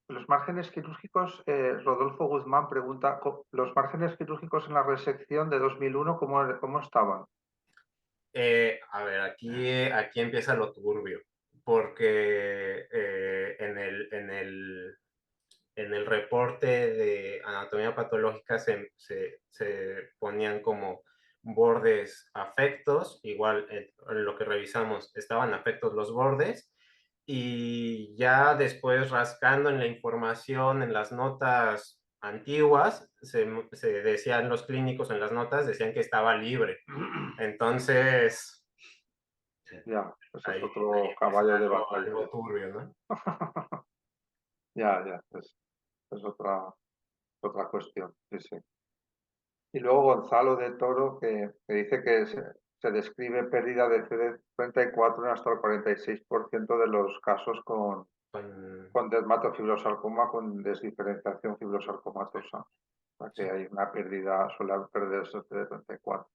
Los márgenes quirúrgicos, Rodolfo Guzmán pregunta, ¿los márgenes quirúrgicos en la resección de 2001 cómo estaban? A ver, aquí empieza lo turbio, porque en el reporte de anatomía patológica se ponían como bordes afectos, igual en lo que revisamos estaban afectos los bordes, y ya después rascando en la información, en las notas antiguas, se decían los clínicos en las notas, decían que estaba libre. Entonces, Ya, ese es ahí otro empieza caballo de batalla. algo turbio, ¿no? Ya, es otra cuestión. Sí, sí. Y luego Gonzalo de Toro que dice que se describe pérdida de CD34 en hasta el 46% de los casos con dermatofibrosarcoma con desdiferenciación fibrosarcomatosa. O sea que hay una pérdida, suele perderse el CD34.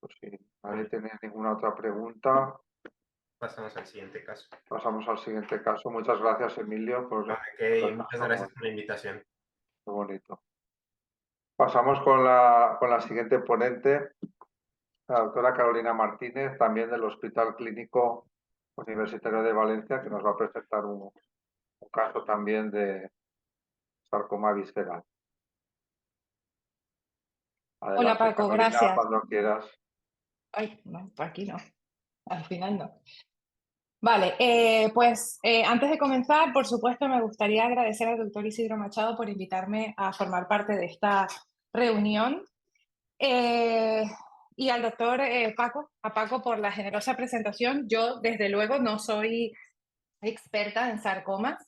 Pues si nadie tiene ninguna otra pregunta, Pasamos al siguiente caso. pasamos al siguiente caso. Muchas gracias, Emilio, por Ok, muchas gracias por la invitación. muy bonito. Pasamos con la siguiente ponente, la doctora Carolina Martínez, también del Hospital Clínico Universitario de Valencia, que nos va a presentar un caso también de sarcoma visceral. Adelante, Hola Paco, Carolina, gracias. cuando quieras. Ay, no, por aquí no, al final no. Vale, antes de comenzar, por supuesto, me gustaría agradecer al doctor Isidro Machado por invitarme a formar parte de esta reunión y al doctor Paco por la generosa presentación. Yo, desde luego, no soy experta en sarcomas.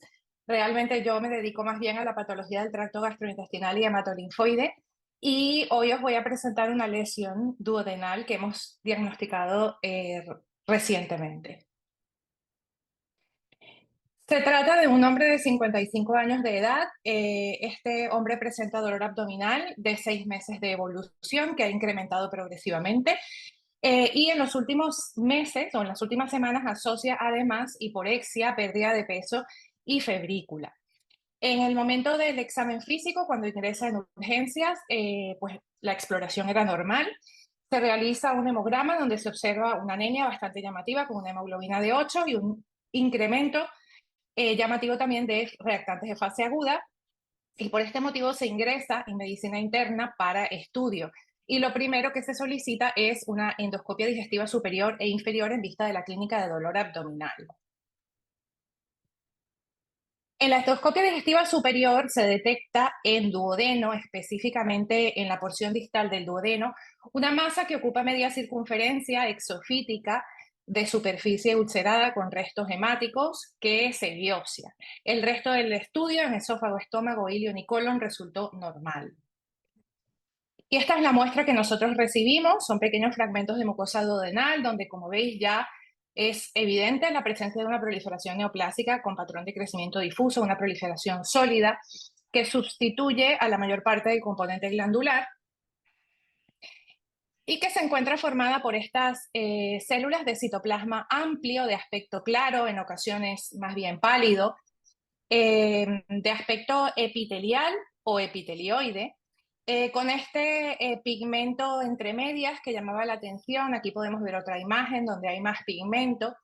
Realmente yo me dedico más bien a la patología del tracto gastrointestinal y hematolinfoide. Y hoy os voy a presentar una lesión duodenal que hemos diagnosticado recientemente. Se trata de un hombre de 55 años de edad. Este hombre presenta dolor abdominal de 6 meses de evolución que ha incrementado progresivamente. Y en los últimos meses o en las últimas semanas asocia además hiporexia, pérdida de peso y febrícula. En el momento del examen físico, cuando ingresa en urgencias, pues la exploración era normal. Se realiza un hemograma donde se observa una anemia bastante llamativa con una hemoglobina de 8 y un incremento llamativo también de reactantes de fase aguda, y por este motivo se ingresa en medicina interna para estudio. Y lo primero que se solicita es una endoscopia digestiva superior e inferior en vista de la clínica de dolor abdominal. En la endoscopia digestiva superior se detecta en duodeno, específicamente en la porción distal del duodeno, una masa que ocupa media circunferencia exofítica de superficie ulcerada con restos hemáticos que se biopsia. El resto del estudio en esófago, estómago, ilion y colon resultó normal. Y esta es la muestra que nosotros recibimos, son pequeños fragmentos de mucosa duodenal, donde como veis ya es evidente la presencia de una proliferación neoplásica con patrón de crecimiento difuso, una proliferación sólida que sustituye a la mayor parte del componente glandular y que se encuentra formada por estas células de citoplasma amplio, de aspecto claro, en ocasiones más bien pálido, de aspecto epitelial o epitelioide, con este pigmento entre medias que llamaba la atención. Aquí podemos ver otra imagen donde hay más pigmento.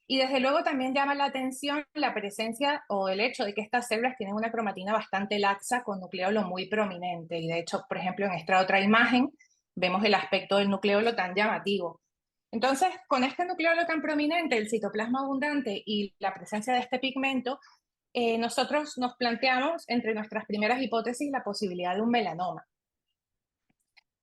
Y desde luego también llama la atención la presencia o el hecho de que estas células tienen una cromatina bastante laxa con nucleolo muy prominente. Y de hecho, por ejemplo, en esta otra imagen vemos el aspecto del nucleolo tan llamativo. Entonces, con este nucleolo tan prominente, el citoplasma abundante y la presencia de este pigmento, nosotros nos planteamos entre nuestras primeras hipótesis la posibilidad de un melanoma.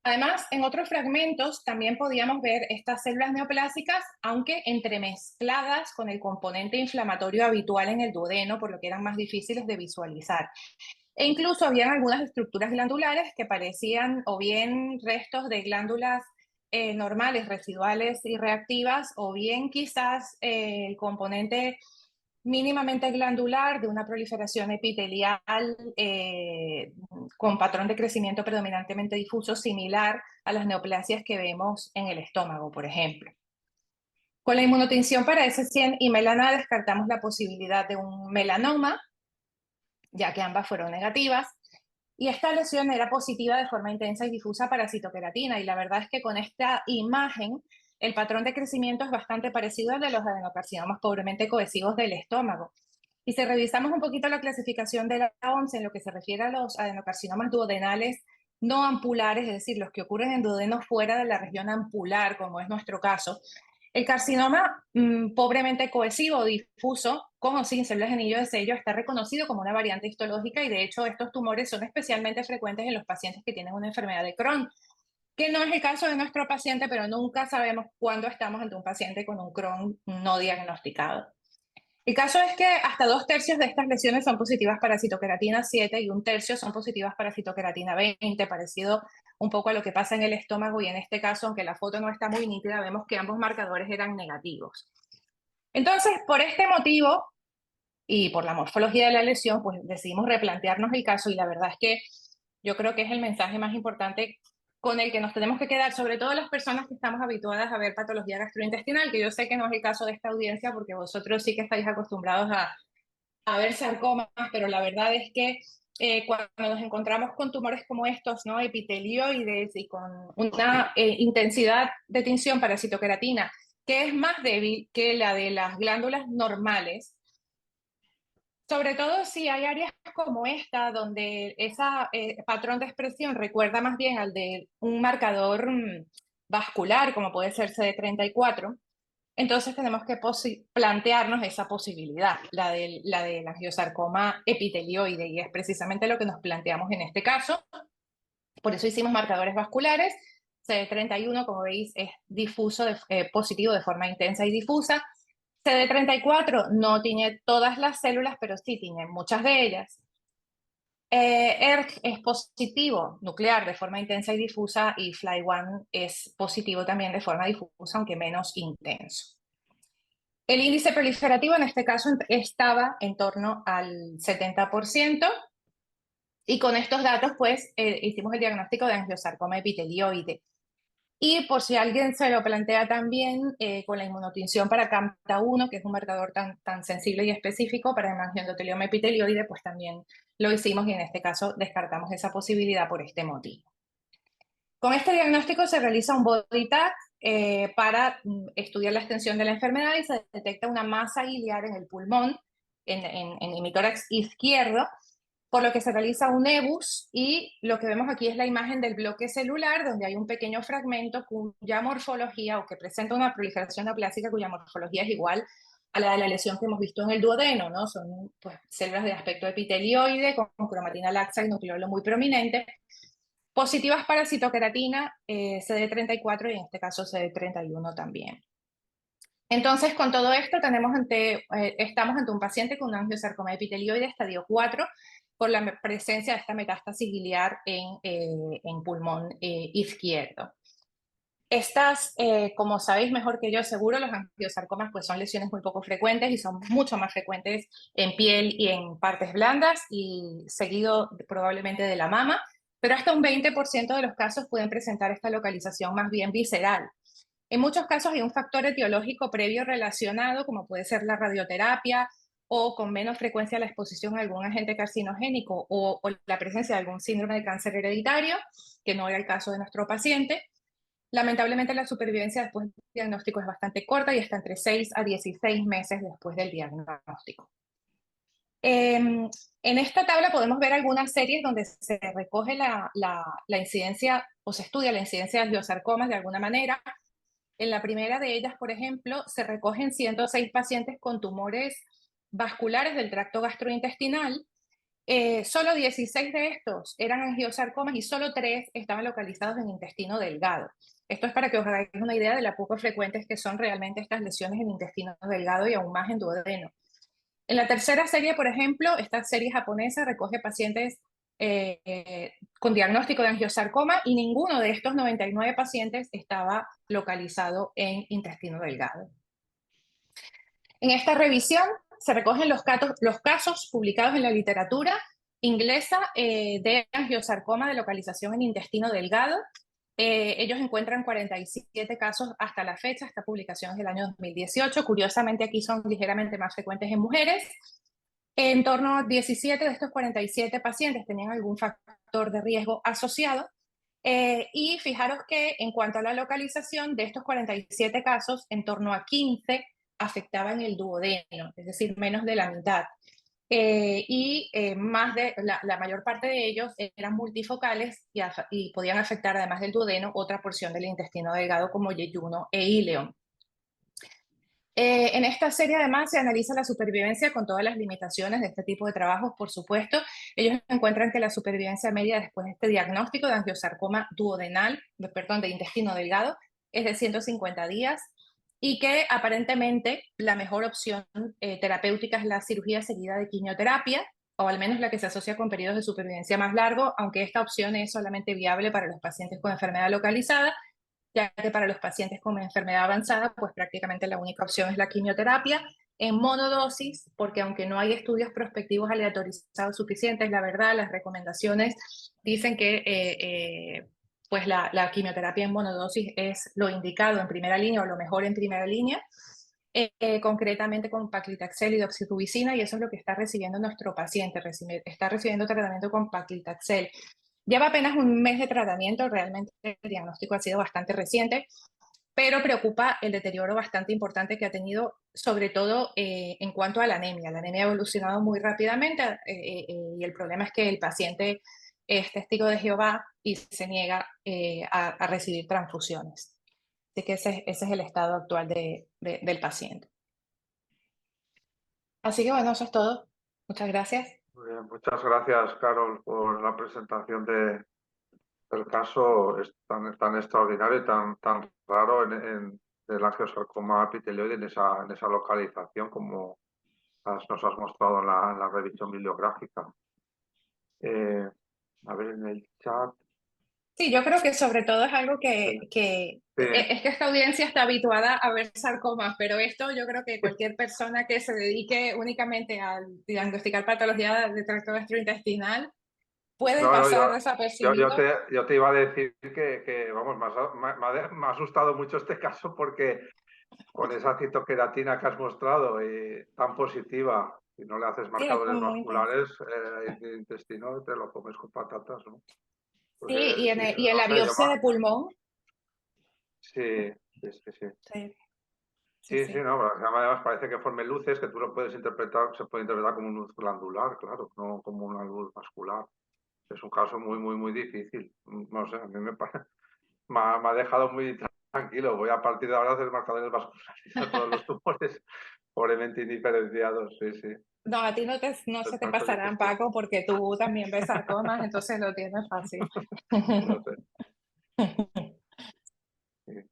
Además, en otros fragmentos también podíamos ver estas células neoplásicas, aunque entremezcladas con el componente inflamatorio habitual en el duodeno, por lo que eran más difíciles de visualizar. E incluso habían algunas estructuras glandulares que parecían o bien restos de glándulas normales, residuales y reactivas, o bien quizás el componente mínimamente glandular de una proliferación epitelial con patrón de crecimiento predominantemente difuso, similar a las neoplasias que vemos en el estómago, por ejemplo. Con la inmunotinción para S100 y melana descartamos la posibilidad de un melanoma, ya que ambas fueron negativas, y esta lesión era positiva de forma intensa y difusa para citoqueratina, y la verdad es que con esta imagen el patrón de crecimiento es bastante parecido al de los adenocarcinomas pobremente cohesivos del estómago. Y si revisamos un poquito la clasificación de la OMS en lo que se refiere a los adenocarcinomas duodenales no ampulares, es decir, los que ocurren en duodenos fuera de la región ampular, como es nuestro caso, el carcinoma pobremente cohesivo, difuso, con o sin células de anillo de sello, está reconocido como una variante histológica, y de hecho estos tumores son especialmente frecuentes en los pacientes que tienen una enfermedad de Crohn, que no es el caso de nuestro paciente, pero nunca sabemos cuándo estamos ante un paciente con un Crohn no diagnosticado. El caso es que hasta 2/3 de estas lesiones son positivas para citoqueratina 7 y 1/3 son positivas para citoqueratina 20, parecido un poco a lo que pasa en el estómago, y en este caso, aunque la foto no está muy nítida, vemos que ambos marcadores eran negativos. Entonces, por este motivo y por la morfología de la lesión, pues decidimos replantearnos el caso, y la verdad es que yo creo que es el mensaje más importante con el que nos tenemos que quedar, sobre todo las personas que estamos habituadas a ver patología gastrointestinal, que yo sé que no es el caso de esta audiencia porque vosotros sí que estáis acostumbrados a ver sarcomas, pero la verdad es que cuando nos encontramos con tumores como estos, ¿no? Epitelioides y con una intensidad de tinción para citoqueratina que es más débil que la de las glándulas normales, sobre todo si hay áreas como esta, donde ese patrón de expresión recuerda más bien al de un marcador vascular, como puede ser CD34, entonces tenemos que plantearnos esa posibilidad, la del angiosarcoma epitelioide, y es precisamente lo que nos planteamos en este caso. Por eso hicimos marcadores vasculares. CD31, como veis, es difuso, positivo de forma intensa y difusa. CD34 no tiene todas las células, pero sí tiene muchas de ellas. ERG es positivo nuclear de forma intensa y difusa, y FLY1 es positivo también de forma difusa, aunque menos intenso. El índice proliferativo en este caso estaba en torno al 70%, y con estos datos pues hicimos el diagnóstico de angiosarcoma epitelioide. Y por si alguien se lo plantea también, con la inmunotinción para CAMTA1, que es un marcador tan sensible y específico para el angiodotelioma epitelioide, pues también lo hicimos y en este caso descartamos esa posibilidad por este motivo. Con este diagnóstico se realiza un body tag para estudiar la extensión de la enfermedad y se detecta una masa iliar en el pulmón, en el hemitórax izquierdo, por lo que se realiza un EBUS y lo que vemos aquí es la imagen del bloque celular donde hay un pequeño fragmento cuya morfología o que presenta una proliferación neoplásica cuya morfología es igual a la de la lesión que hemos visto en el duodeno, ¿no? Son pues, células de aspecto epitelioide con cromatina laxa y nucleolo muy prominente, positivas para citoqueratina, CD34 y en este caso CD31 también. Entonces, con todo esto estamos ante un paciente con un angiosarcoma epitelioide estadio 4 por la presencia de esta metástasis biliar en pulmón izquierdo. Estas, como sabéis mejor que yo seguro, los angiosarcomas pues son lesiones muy poco frecuentes y son mucho más frecuentes en piel y en partes blandas y seguido probablemente de la mama, pero hasta un 20% de los casos pueden presentar esta localización más bien visceral. En muchos casos hay un factor etiológico previo relacionado, como puede ser la radioterapia o con menos frecuencia la exposición a algún agente carcinogénico o la presencia de algún síndrome de cáncer hereditario, que no era el caso de nuestro paciente. Lamentablemente la supervivencia después del diagnóstico es bastante corta y está entre 6 a 16 meses después del diagnóstico. En esta tabla podemos ver algunas series donde se recoge la incidencia o se estudia la incidencia de angiosarcomas de alguna manera. En la primera de ellas, por ejemplo, se recogen 106 pacientes con tumores vasculares del tracto gastrointestinal. Solo 16 de estos eran angiosarcomas y solo 3 estaban localizados en intestino delgado. Esto es para que os hagáis una idea de la poco frecuentes que son realmente estas lesiones en intestino delgado y aún más en duodeno. En la tercera serie, por ejemplo, esta serie japonesa recoge pacientes con diagnóstico de angiosarcoma y ninguno de estos 99 pacientes estaba localizado en intestino delgado. En esta revisión se recogen los casos publicados en la literatura inglesa de angiosarcoma de localización en intestino delgado. Ellos encuentran 47 casos hasta la fecha, esta publicación es del año 2018. Curiosamente aquí son ligeramente más frecuentes en mujeres. En torno a 17 de estos 47 pacientes tenían algún factor de riesgo asociado. Y fijaros que en cuanto a la localización de estos 47 casos, en torno a 15 afectaban el duodeno, es decir, menos de la mitad. La mayor parte de ellos eran multifocales y podían afectar, además del duodeno, otra porción del intestino delgado como yeyuno e íleon. En esta serie además se analiza la supervivencia con todas las limitaciones de este tipo de trabajos, por supuesto. Ellos encuentran que la supervivencia media después de este diagnóstico de angiosarcoma de intestino delgado es de 150 días y que aparentemente la mejor opción terapéutica es la cirugía seguida de quimioterapia, o al menos la que se asocia con periodos de supervivencia más largos, aunque esta opción es solamente viable para los pacientes con enfermedad localizada, ya que para los pacientes con enfermedad avanzada, pues prácticamente la única opción es la quimioterapia en monodosis, porque aunque no hay estudios prospectivos aleatorizados suficientes, la verdad, las recomendaciones dicen que pues la quimioterapia en monodosis es lo indicado en primera línea o lo mejor en primera línea, concretamente con paclitaxel y doxorubicina, y eso es lo que está recibiendo nuestro paciente, está recibiendo tratamiento con paclitaxel. Lleva apenas un mes de tratamiento, realmente el diagnóstico ha sido bastante reciente, pero preocupa el deterioro bastante importante que ha tenido, sobre todo en cuanto a la anemia. La anemia ha evolucionado muy rápidamente y el problema es que el paciente es testigo de Jehová y se niega a recibir transfusiones. Así que ese es el estado actual del paciente. Así que bueno, eso es todo. Muchas gracias. Muy bien, muchas gracias, Carol, por la presentación del caso tan extraordinario y tan raro en el angiosarcoma epitelioide en esa localización, como nos has mostrado en la revisión bibliográfica. A ver, en el chat. Sí, yo creo que sobre todo es algo que Sí. es que esta audiencia está habituada a ver sarcomas, pero esto yo creo que cualquier persona que se dedique únicamente a diagnosticar patología de tracto gastrointestinal puede No, no, pasar desapercibido. yo te iba a decir que vamos, me ha asustado mucho este caso porque con esa citoqueratina que has mostrado tan positiva, si no le haces Sí, es marcadores muy intenso. vasculares, el intestino te lo comes con patatas, ¿no? Porque, Sí, y sí, en no la sé, biopsia de pulmón. sí, sí, sí, sí. Sí, Sí, sí, no, pero además parece que forme luces que tú lo puedes interpretar, se puede interpretar como una luz glandular, claro, no como una luz vascular. Es un caso muy, muy, muy difícil. No sé, a mí me ha dejado muy tranquilo. Voy a partir de ahora a hacer marcadores vasculares a todos los tumores pobremente indiferenciados, sí, sí. No, a ti no se te pasarán, Paco, porque tú también ves sarcomas, entonces lo tienes fácil. No sé. Sí.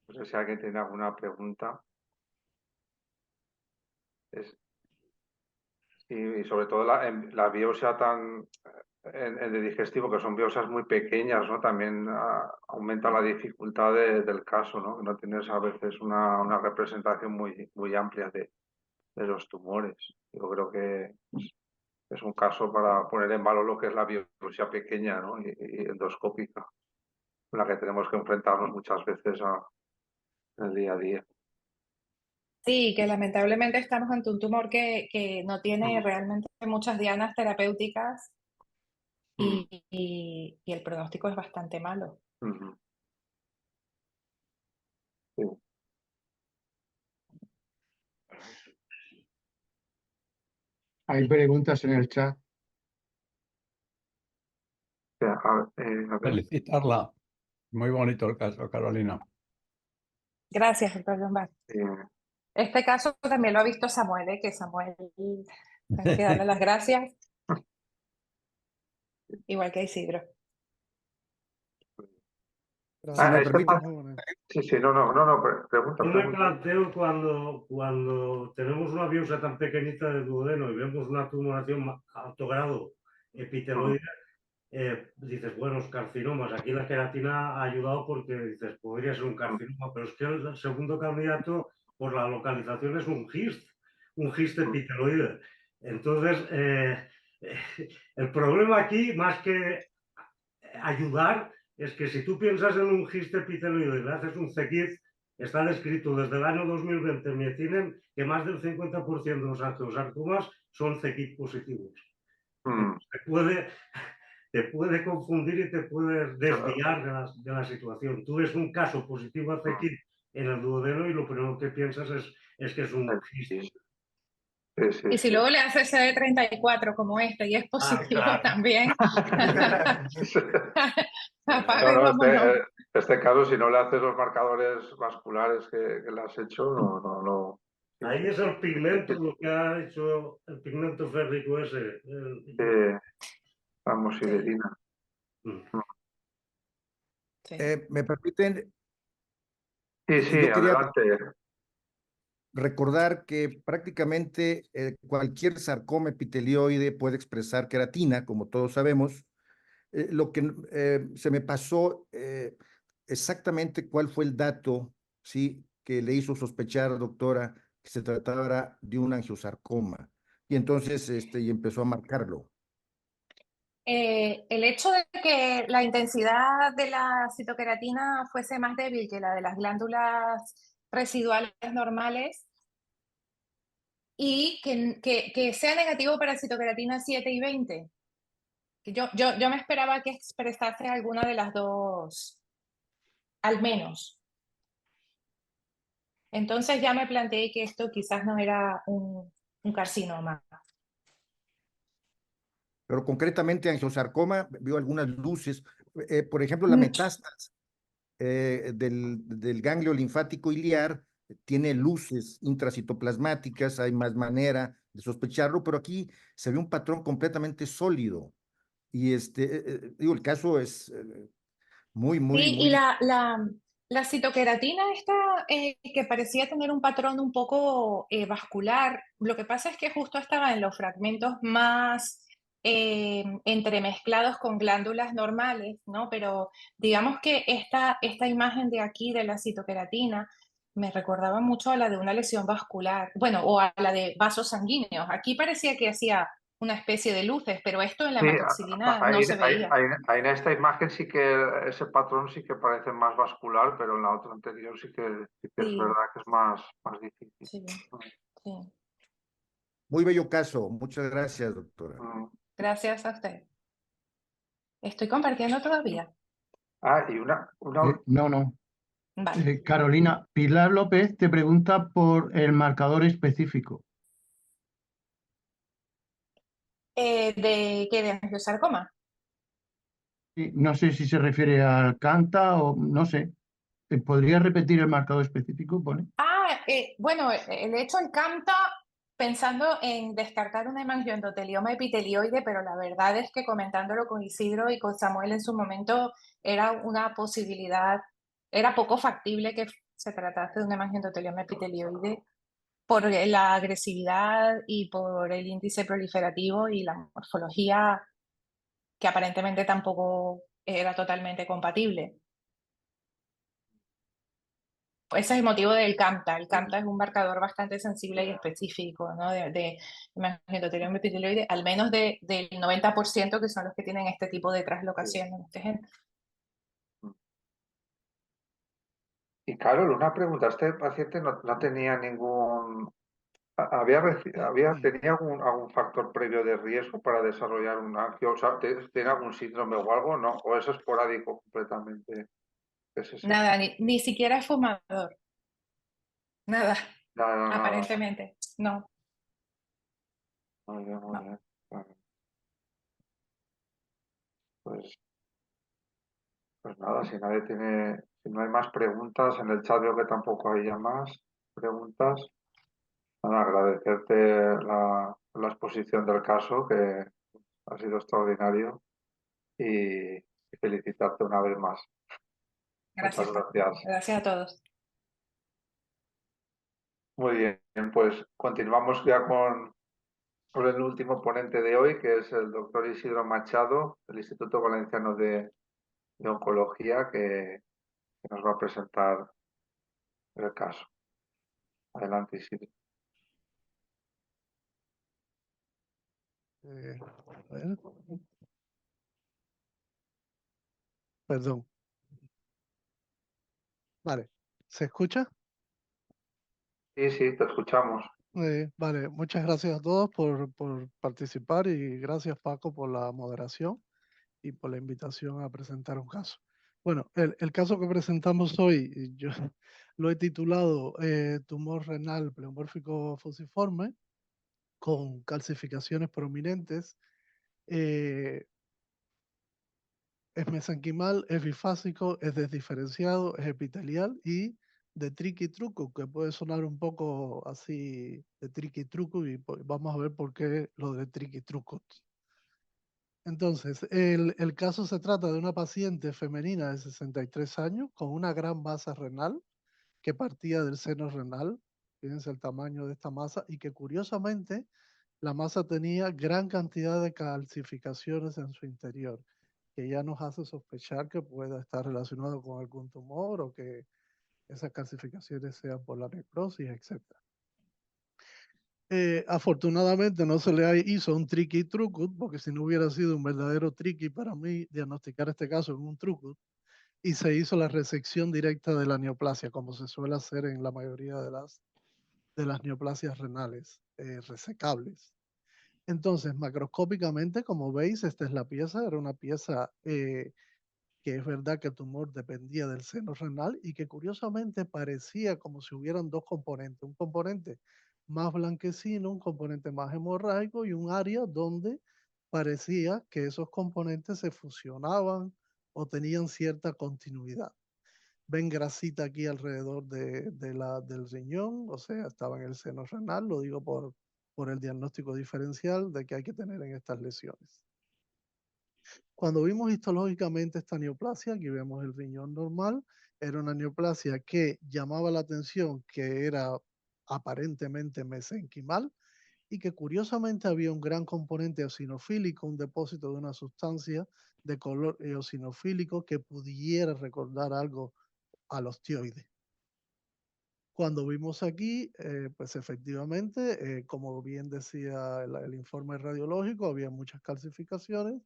No sé si alguien tiene alguna pregunta. Y sobre todo la biopsia en el digestivo, que son biopsias muy pequeñas, ¿no? También aumenta la dificultad del caso, ¿no? No tienes a veces una representación muy, muy amplia de los tumores. Yo creo que es un caso para poner en valor lo que es la biopsia pequeña, ¿no? y endoscópica, con la que tenemos que enfrentarnos muchas veces en el día a día. Sí, que lamentablemente estamos ante un tumor que no tiene realmente muchas dianas terapéuticas y el pronóstico es bastante malo. Sí. Hay preguntas en el chat. A ver. Felicitarla. Muy bonito el caso, Carolina. Gracias, doctor Lombard. Este caso también lo ha visto Samuel, que Samuel, tengo que darle las gracias, igual que Isidro. Si me permite, Sí, sí, no, pregunta. Yo me planteo cuando tenemos una biopsia tan pequeñita del duodeno y vemos una tumoración a alto grado epiteloide, dices, bueno, carcinomas. Aquí la queratina ha ayudado porque dices, podría ser un carcinoma, pero es que el segundo candidato por la localización es un GIST epiteloide. Entonces, el problema aquí, más que ayudar, es que si tú piensas en un GIST epiteloide y le haces un CEQUID, está descrito desde el año 2020 en MIECINEM que más del 50% de los angiosarcomas son CEQUID positivos. Te puede confundir y te puede desviar de la situación. Tú ves un caso positivo a CEQUID en el duodeno y lo primero que piensas es que es un GIST. Y si luego le haces CD34 como este y es positivo también. Este caso, si no le haces los marcadores vasculares que le has hecho, no. Ahí es el pigmento, lo que ha hecho el pigmento férrico ese. La amoxicilina. ¿me permiten? Sí, Yo quería adelante. recordar que prácticamente cualquier sarcoma epitelioide puede expresar queratina, como todos sabemos. Lo que se me pasó exactamente cuál fue el dato, ¿sí?, que le hizo sospechar, doctora, que se trataba de un angiosarcoma. Y entonces y empezó a marcarlo. El hecho de que la intensidad de la citoqueratina fuese más débil que la de las glándulas residuales normales y que sea negativo para citoqueratina 7 y 20. Yo me esperaba que expresase alguna de las dos, al menos. Entonces ya me planteé que esto quizás no era un carcinoma. Pero concretamente angiosarcoma, vio algunas luces. Por ejemplo, la metástasis del ganglio linfático iliar tiene luces intracitoplasmáticas, hay más manera de sospecharlo, pero aquí se ve un patrón completamente sólido. Y digo, el caso es muy. Y la citoqueratina esta que parecía tener un patrón un poco vascular, lo que pasa es que justo estaba en los fragmentos más entremezclados con glándulas normales, ¿no? Pero digamos que esta imagen de aquí de la citoqueratina me recordaba mucho a la de una lesión vascular, bueno, o a la de vasos sanguíneos. Aquí parecía que hacía una especie de luces, pero esto en la Sí, hematoxilina no se veía. ahí en esta imagen sí que ese patrón sí que parece más vascular, pero en la otra anterior sí que es Sí. verdad que es más difícil. Sí, sí. Muy bello caso. Muchas gracias, doctora. Gracias a usted. Estoy compartiendo todavía. Y una... No. Vale. Carolina, Pilar López te pregunta por el marcador específico. ¿De qué? ¿De angiosarcoma? Sí, no sé si se refiere al CANTA o no sé. ¿Podría repetir el marcador específico? Pone. Bueno, le he hecho el CAMTA pensando en descartar un hemangioendotelioma epitelioide, pero la verdad es que comentándolo con Isidro y con Samuel en su momento era una posibilidad, era poco factible que se tratase de un hemangioendotelioma epitelioide por la agresividad y por el índice proliferativo y la morfología que aparentemente tampoco era totalmente compatible. Ese es el motivo del CAMTA. El CAMTA es un marcador bastante sensible y específico, ¿no? de hemangioendotelioma epitelioide, al menos del 90% que son los que tienen este tipo de traslocación en este gen. Y Carol, una pregunta. ¿Este paciente no tenía ningún... ¿Tenía algún factor previo de riesgo para desarrollar un angio? O sea, ¿tiene algún síndrome o algo? ¿No? ¿O es esporádico completamente? Nada, ni siquiera es fumador. Nada, Nada. aparentemente, no. Muy bien, muy bien. Claro. Pues nada, si no hay más preguntas, en el chat veo que tampoco hay ya más preguntas. Nada, agradecerte la exposición del caso, que ha sido extraordinario, y felicitarte una vez más. Gracias. Muchas gracias. Gracias a todos. Muy bien, pues continuamos ya con el último ponente de hoy, que es el doctor Isidro Machado, del Instituto Valenciano de Oncología, que nos va a presentar el caso. Adelante, Isidro. A ver. Perdón. Vale, ¿se escucha? Sí, te escuchamos. Vale, muchas gracias a todos por participar y gracias Paco por la moderación y por la invitación a presentar un caso. Bueno, el caso que presentamos hoy, yo lo he titulado tumor renal pleomórfico fusiforme con calcificaciones prominentes. Es mesenquimal, es bifásico, es desdiferenciado, es epitelial y de triqui-truco, que puede sonar un poco así de triqui-truco y vamos a ver por qué lo de triqui-truco. Entonces, el caso se trata de una paciente femenina de 63 años con una gran masa renal que partía del seno renal, fíjense el tamaño de esta masa, y que curiosamente la masa tenía gran cantidad de calcificaciones en su interior, que ya nos hace sospechar que pueda estar relacionado con algún tumor o que esas calcificaciones sean por la necrosis, etc. Afortunadamente no se le hizo un triqui trucut, porque si no hubiera sido un verdadero triqui para mí diagnosticar este caso en un trucut, y se hizo la resección directa de la neoplasia, como se suele hacer en la mayoría de las neoplasias renales resecables. Entonces, macroscópicamente, como veis, esta es la pieza, era una pieza que es verdad que el tumor dependía del seno renal y que curiosamente parecía como si hubieran dos componentes, un componente más blanquecino, un componente más hemorrágico y un área donde parecía que esos componentes se fusionaban o tenían cierta continuidad. Ven grasita aquí alrededor del riñón, o sea, estaba en el seno renal, lo digo por el diagnóstico diferencial de que hay que tener en estas lesiones. Cuando vimos histológicamente esta neoplasia, aquí vemos el riñón normal, era una neoplasia que llamaba la atención, que era aparentemente mesenquimal, y que curiosamente había un gran componente eosinofílico, un depósito de una sustancia de color eosinofílico que pudiera recordar algo al ostioide. Cuando vimos aquí, pues efectivamente, como bien decía el informe radiológico, había muchas calcificaciones,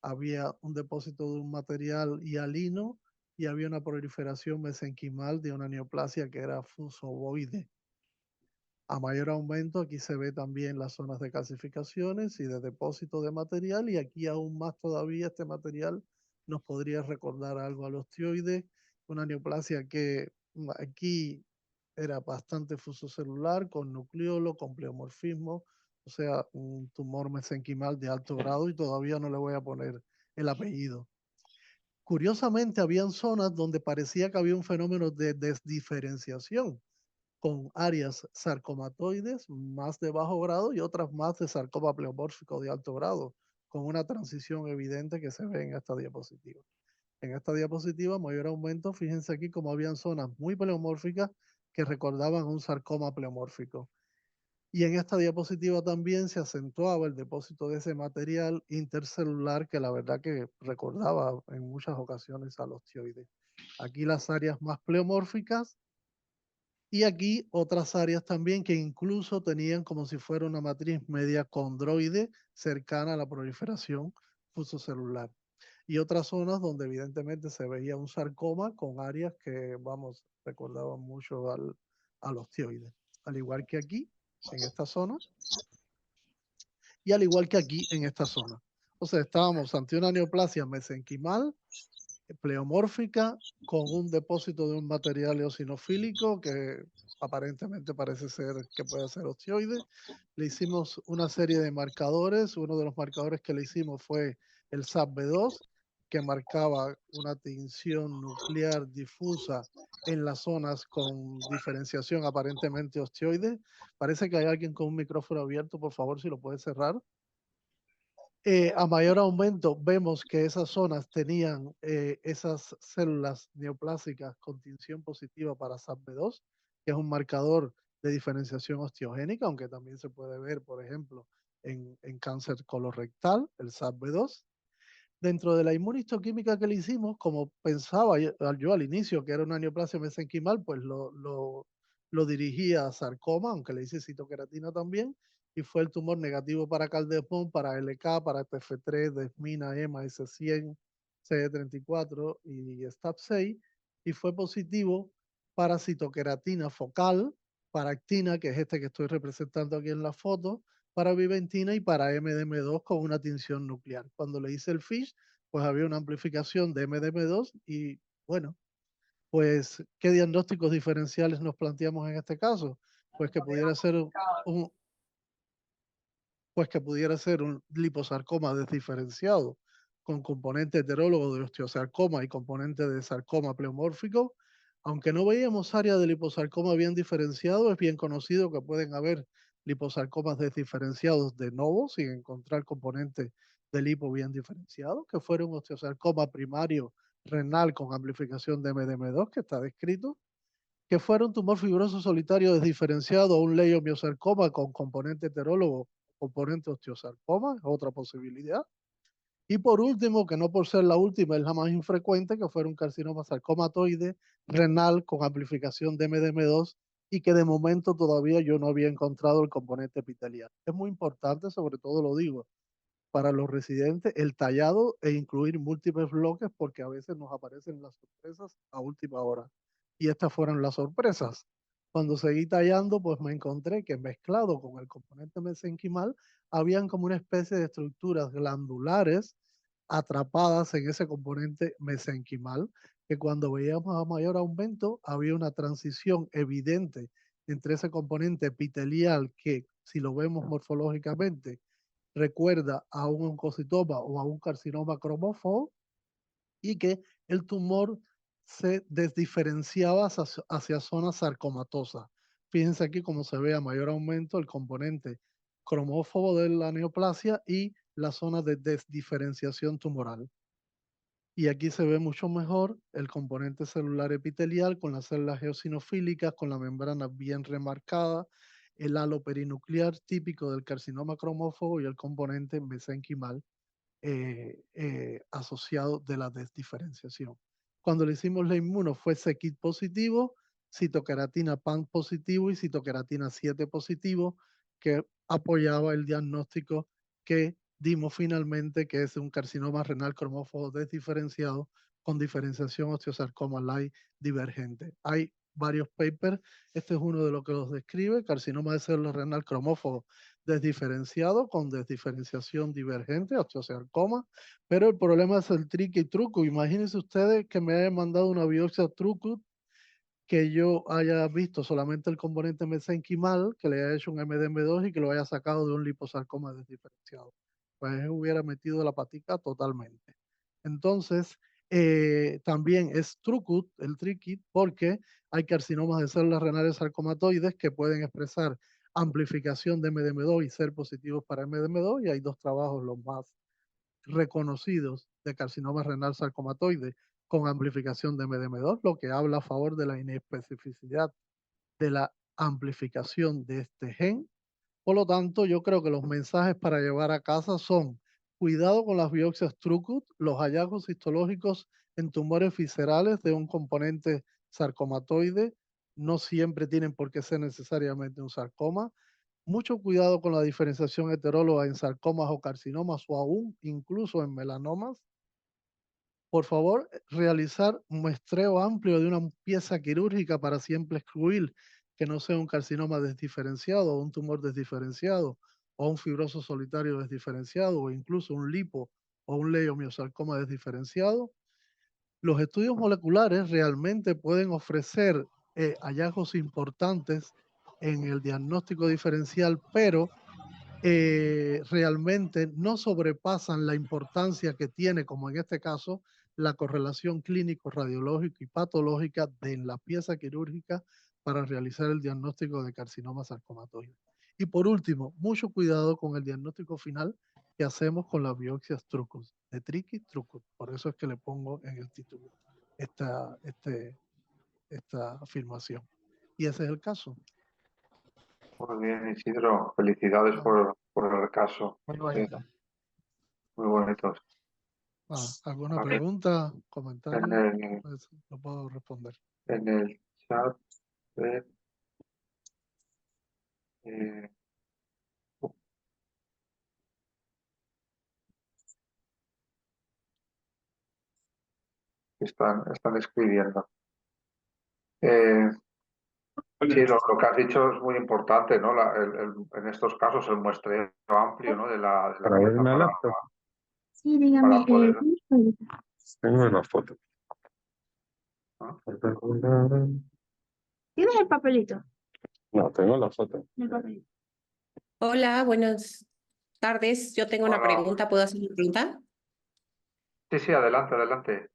había un depósito de un material hialino y había una proliferación mesenquimal de una neoplasia que era fusoboide. A mayor aumento, aquí se ve también las zonas de calcificaciones y de depósito de material, y aquí aún más todavía este material nos podría recordar algo al ostioide, una neoplasia que aquí era bastante fusocelular, con nucleolo, con pleomorfismo, o sea, un tumor mesenquimal de alto grado, y todavía no le voy a poner el apellido. Curiosamente, habían zonas donde parecía que había un fenómeno de desdiferenciación, con áreas sarcomatoides más de bajo grado y otras más de sarcoma pleomórfico de alto grado, con una transición evidente que se ve en esta diapositiva. En esta diapositiva, mayor aumento, fíjense aquí como habían zonas muy pleomórficas que recordaban un sarcoma pleomórfico. Y en esta diapositiva también se acentuaba el depósito de ese material intercelular que la verdad que recordaba en muchas ocasiones al ostioide. Aquí las áreas más pleomórficas y aquí otras áreas también que incluso tenían como si fuera una matriz media condroide cercana a la proliferación fusocelular. Y otras zonas donde evidentemente se veía un sarcoma con áreas que, vamos, recordaban mucho al ostioide. Al igual que aquí, en esta zona, y al igual que aquí, en esta zona. O sea, estábamos ante una neoplasia mesenquimal, pleomórfica, con un depósito de un material eosinofílico que aparentemente parece ser que puede ser ostioide. Le hicimos una serie de marcadores. Uno de los marcadores que le hicimos fue el SAPB2, que marcaba una tinción nuclear difusa en las zonas con diferenciación aparentemente ostioide. Parece que hay alguien con un micrófono abierto, por favor, si lo puede cerrar. A mayor aumento, vemos que esas zonas tenían esas células neoplásicas con tinción positiva para SAPB2, que es un marcador de diferenciación osteogénica, aunque también se puede ver, por ejemplo, en cáncer colorectal, el SAPB2. Dentro de la inmunistoquímica que le hicimos, como pensaba yo al inicio que era una neoplasia mesenquimal, pues lo dirigía a sarcoma, aunque le hice citoqueratina también, y fue el tumor negativo para Caldesmón, para LK, para TF3, Desmina, EMA, S100, CD34 y STAT6, y fue positivo para citoqueratina focal, para actina, que es este que estoy representando aquí en la foto, para viventina y para MDM2 con una tinción nuclear. Cuando le hice el FISH, pues había una amplificación de MDM2 y bueno, pues ¿qué diagnósticos diferenciales nos planteamos en este caso? Pues que pudiera ser un liposarcoma desdiferenciado con componente heterólogo de osteosarcoma y componente de sarcoma pleomórfico. Aunque no veíamos área de liposarcoma bien diferenciado, es bien conocido que pueden haber liposarcomas desdiferenciados de novo sin encontrar componente de lipo bien diferenciado, que fuera un osteosarcoma primario renal con amplificación de MDM2 que está descrito, que fuera un tumor fibroso solitario desdiferenciado o un leiomiosarcoma con componente heterólogo, componente osteosarcoma, es otra posibilidad. Y por último, que no por ser la última, es la más infrecuente, que fuera un carcinoma sarcomatoide renal con amplificación de MDM2 y que de momento todavía yo no había encontrado el componente epitelial. Es muy importante, sobre todo lo digo, para los residentes, el tallado e incluir múltiples bloques porque a veces nos aparecen las sorpresas a última hora. Y estas fueron las sorpresas. Cuando seguí tallando, pues me encontré que mezclado con el componente mesenquimal, habían como una especie de estructuras glandulares atrapadas en ese componente mesenquimal, que cuando veíamos a mayor aumento, había una transición evidente entre ese componente epitelial que, si lo vemos morfológicamente, recuerda a un oncocitoma o a un carcinoma cromófobo y que el tumor se desdiferenciaba hacia zonas sarcomatosas. Fíjense aquí cómo se ve a mayor aumento el componente cromófobo de la neoplasia y la zona de desdiferenciación tumoral. Y aquí se ve mucho mejor el componente celular epitelial con las células eosinofílicas, con la membrana bien remarcada, el halo perinuclear típico del carcinoma cromófobo y el componente mesenquimal asociado de la desdiferenciación. Cuando le hicimos la inmuno fue c-KIT positivo, citoqueratina PAN positivo y citoqueratina 7 positivo, que apoyaba el diagnóstico que dimos finalmente, que es un carcinoma renal cromófobo desdiferenciado con diferenciación osteosarcoma light divergente. Hay varios papers, este es uno de los que los describe, carcinoma de célula renal cromófobo desdiferenciado con desdiferenciación divergente, osteosarcoma, pero el problema es el triqui y truco. Imagínense ustedes que me hayan mandado una biopsia truco, que yo haya visto solamente el componente mesenquimal, que le haya hecho un MDM2 y que lo haya sacado de un liposarcoma desdiferenciado. Pues hubiera metido la patica totalmente. Entonces, también es trucut, el tricky, porque hay carcinomas de células renales sarcomatoides que pueden expresar amplificación de MDM2 y ser positivos para MDM2, y hay dos trabajos los más reconocidos de carcinoma renal sarcomatoide con amplificación de MDM2, lo que habla a favor de la inespecificidad de la amplificación de este gen. Por lo tanto, yo creo que los mensajes para llevar a casa son: cuidado con las biopsias Trucut, los hallazgos histológicos en tumores viscerales de un componente sarcomatoide no siempre tienen por qué ser necesariamente un sarcoma. Mucho cuidado con la diferenciación heteróloga en sarcomas o carcinomas o aún incluso en melanomas. Por favor, realizar un muestreo amplio de una pieza quirúrgica para siempre excluir que no sea un carcinoma desdiferenciado o un tumor desdiferenciado o un fibroso solitario desdiferenciado o incluso un lipo o un leiomiosarcoma desdiferenciado. Los estudios moleculares realmente pueden ofrecer hallazgos importantes en el diagnóstico diferencial, pero realmente no sobrepasan la importancia que tiene, como en este caso, la correlación clínico, radiológica y patológica de la pieza quirúrgica para realizar el diagnóstico de carcinoma sarcomatoide. Y por último, mucho cuidado con el diagnóstico final que hacemos con las biopsias Trucut, de triqui Trucut. Por eso es que le pongo en el título esta afirmación. Y ese es el caso. Muy bien, Isidro. Felicidades por el caso. Muy bonito. Sí, muy bonitos. ¿Alguna Vale. pregunta, comentario? En Pues, lo puedo responder. el chat están escribiendo. Sí, lo que has dicho es muy importante, ¿no? En estos casos el muestreo amplio, ¿no? de la Para pieza ver una laptop. Sí, dígame, para poder... Tengo la foto. ¿no? ¿tienes el papelito? No, tengo la foto. El papelito. Hola, buenas tardes. Yo tengo una Hola. pregunta. ¿Puedo hacer una pregunta? Sí, sí, adelante, adelante.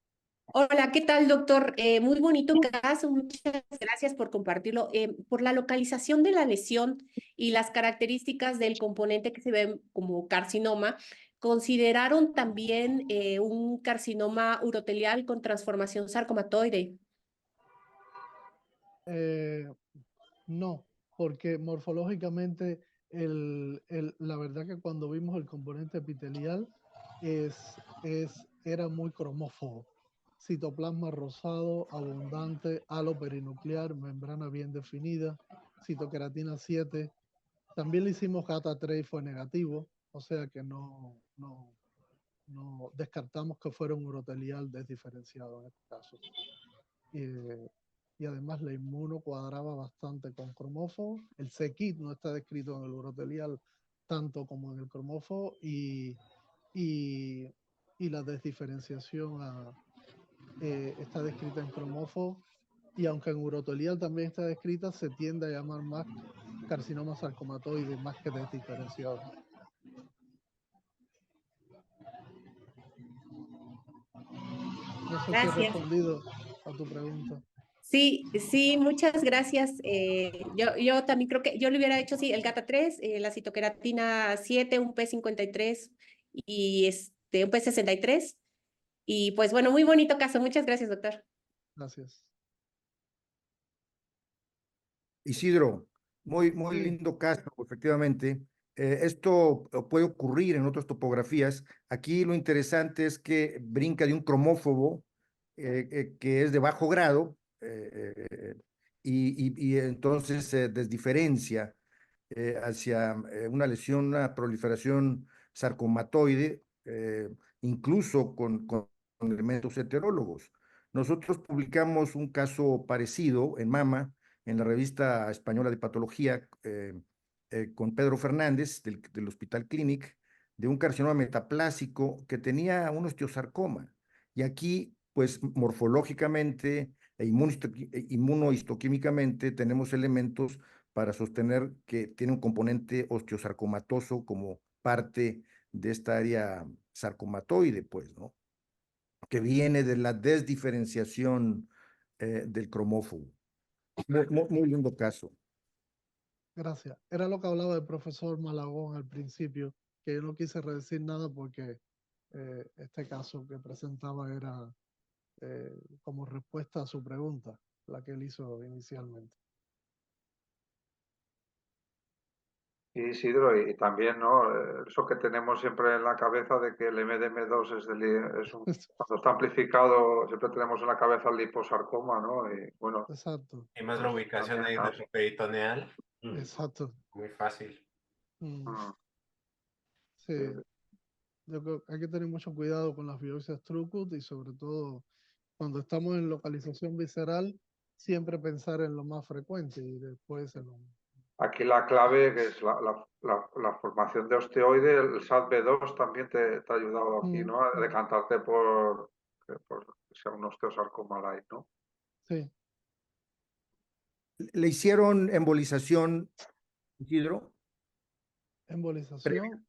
Hola, ¿qué tal, doctor? Muy bonito caso. Muchas gracias por compartirlo. Por la localización de la lesión y las características del componente que se ve como carcinoma, ¿consideraron también un carcinoma urotelial con transformación sarcomatoide? No, porque morfológicamente la verdad que cuando vimos el componente epitelial era muy cromófobo. Citoplasma rosado, abundante, halo perinuclear, membrana bien definida, citoqueratina 7. También le hicimos GATA3 y fue negativo, o sea que no descartamos que fuera un urotelial desdiferenciado en este caso. Y además la inmuno cuadraba bastante con cromófobo. El c-KIT no está descrito en el urotelial tanto como en el cromófobo y la desdiferenciación está descrita en cromófobo, y aunque en urotelial también está descrita, se tiende a llamar más carcinoma sarcomatoide más que desdiferenciado. No sé si he respondido a tu pregunta. Sí, sí, muchas gracias. Yo también creo que yo le hubiera hecho, sí, el GATA3, la citoqueratina 7, un P53 y un P63. Y pues bueno, muy bonito caso. Muchas gracias, doctor. Gracias. Isidro, Muy Sí. lindo caso, efectivamente. Esto puede ocurrir en otras topografías. Aquí lo interesante es que brinca de un cromófobo que es de bajo grado y entonces se desdiferencia hacia una lesión, una proliferación sarcomatoide, incluso con elementos heterólogos. Nosotros publicamos un caso parecido en mama en la revista española de patología con Pedro Fernández del Hospital Clínic, de un carcinoma metaplásico que tenía un osteosarcoma. Y aquí, pues morfológicamente e inmunohistoquímicamente tenemos elementos para sostener que tiene un componente osteosarcomatoso como parte de esta área sarcomatoide, pues, ¿no? Que viene de la desdiferenciación del cromófobo. Muy lindo caso. Gracias. Era lo que hablaba el profesor Malagón al principio, que yo no quise decir nada porque este caso que presentaba era como respuesta a su pregunta, la que él hizo inicialmente. Y Isidro, y también, ¿no? Eso que tenemos siempre en la cabeza de que el MDM2 cuando está amplificado, siempre tenemos en la cabeza el liposarcoma, ¿no? Y bueno, Exacto. Y más la ubicación ahí también, del peritoneal. Exacto. Muy fácil. Sí. Yo creo que hay que tener mucho cuidado con las biopsias Trucut y sobre todo cuando estamos en localización visceral, siempre pensar en lo más frecuente y después en lo... Aquí la clave que es la formación de osteoide, el SAT-B2 también te ha ayudado aquí, ¿no? A decantarte por que sea un osteosarcoma light, ¿no? Sí. ¿Le hicieron embolización, Isidro? Embolización,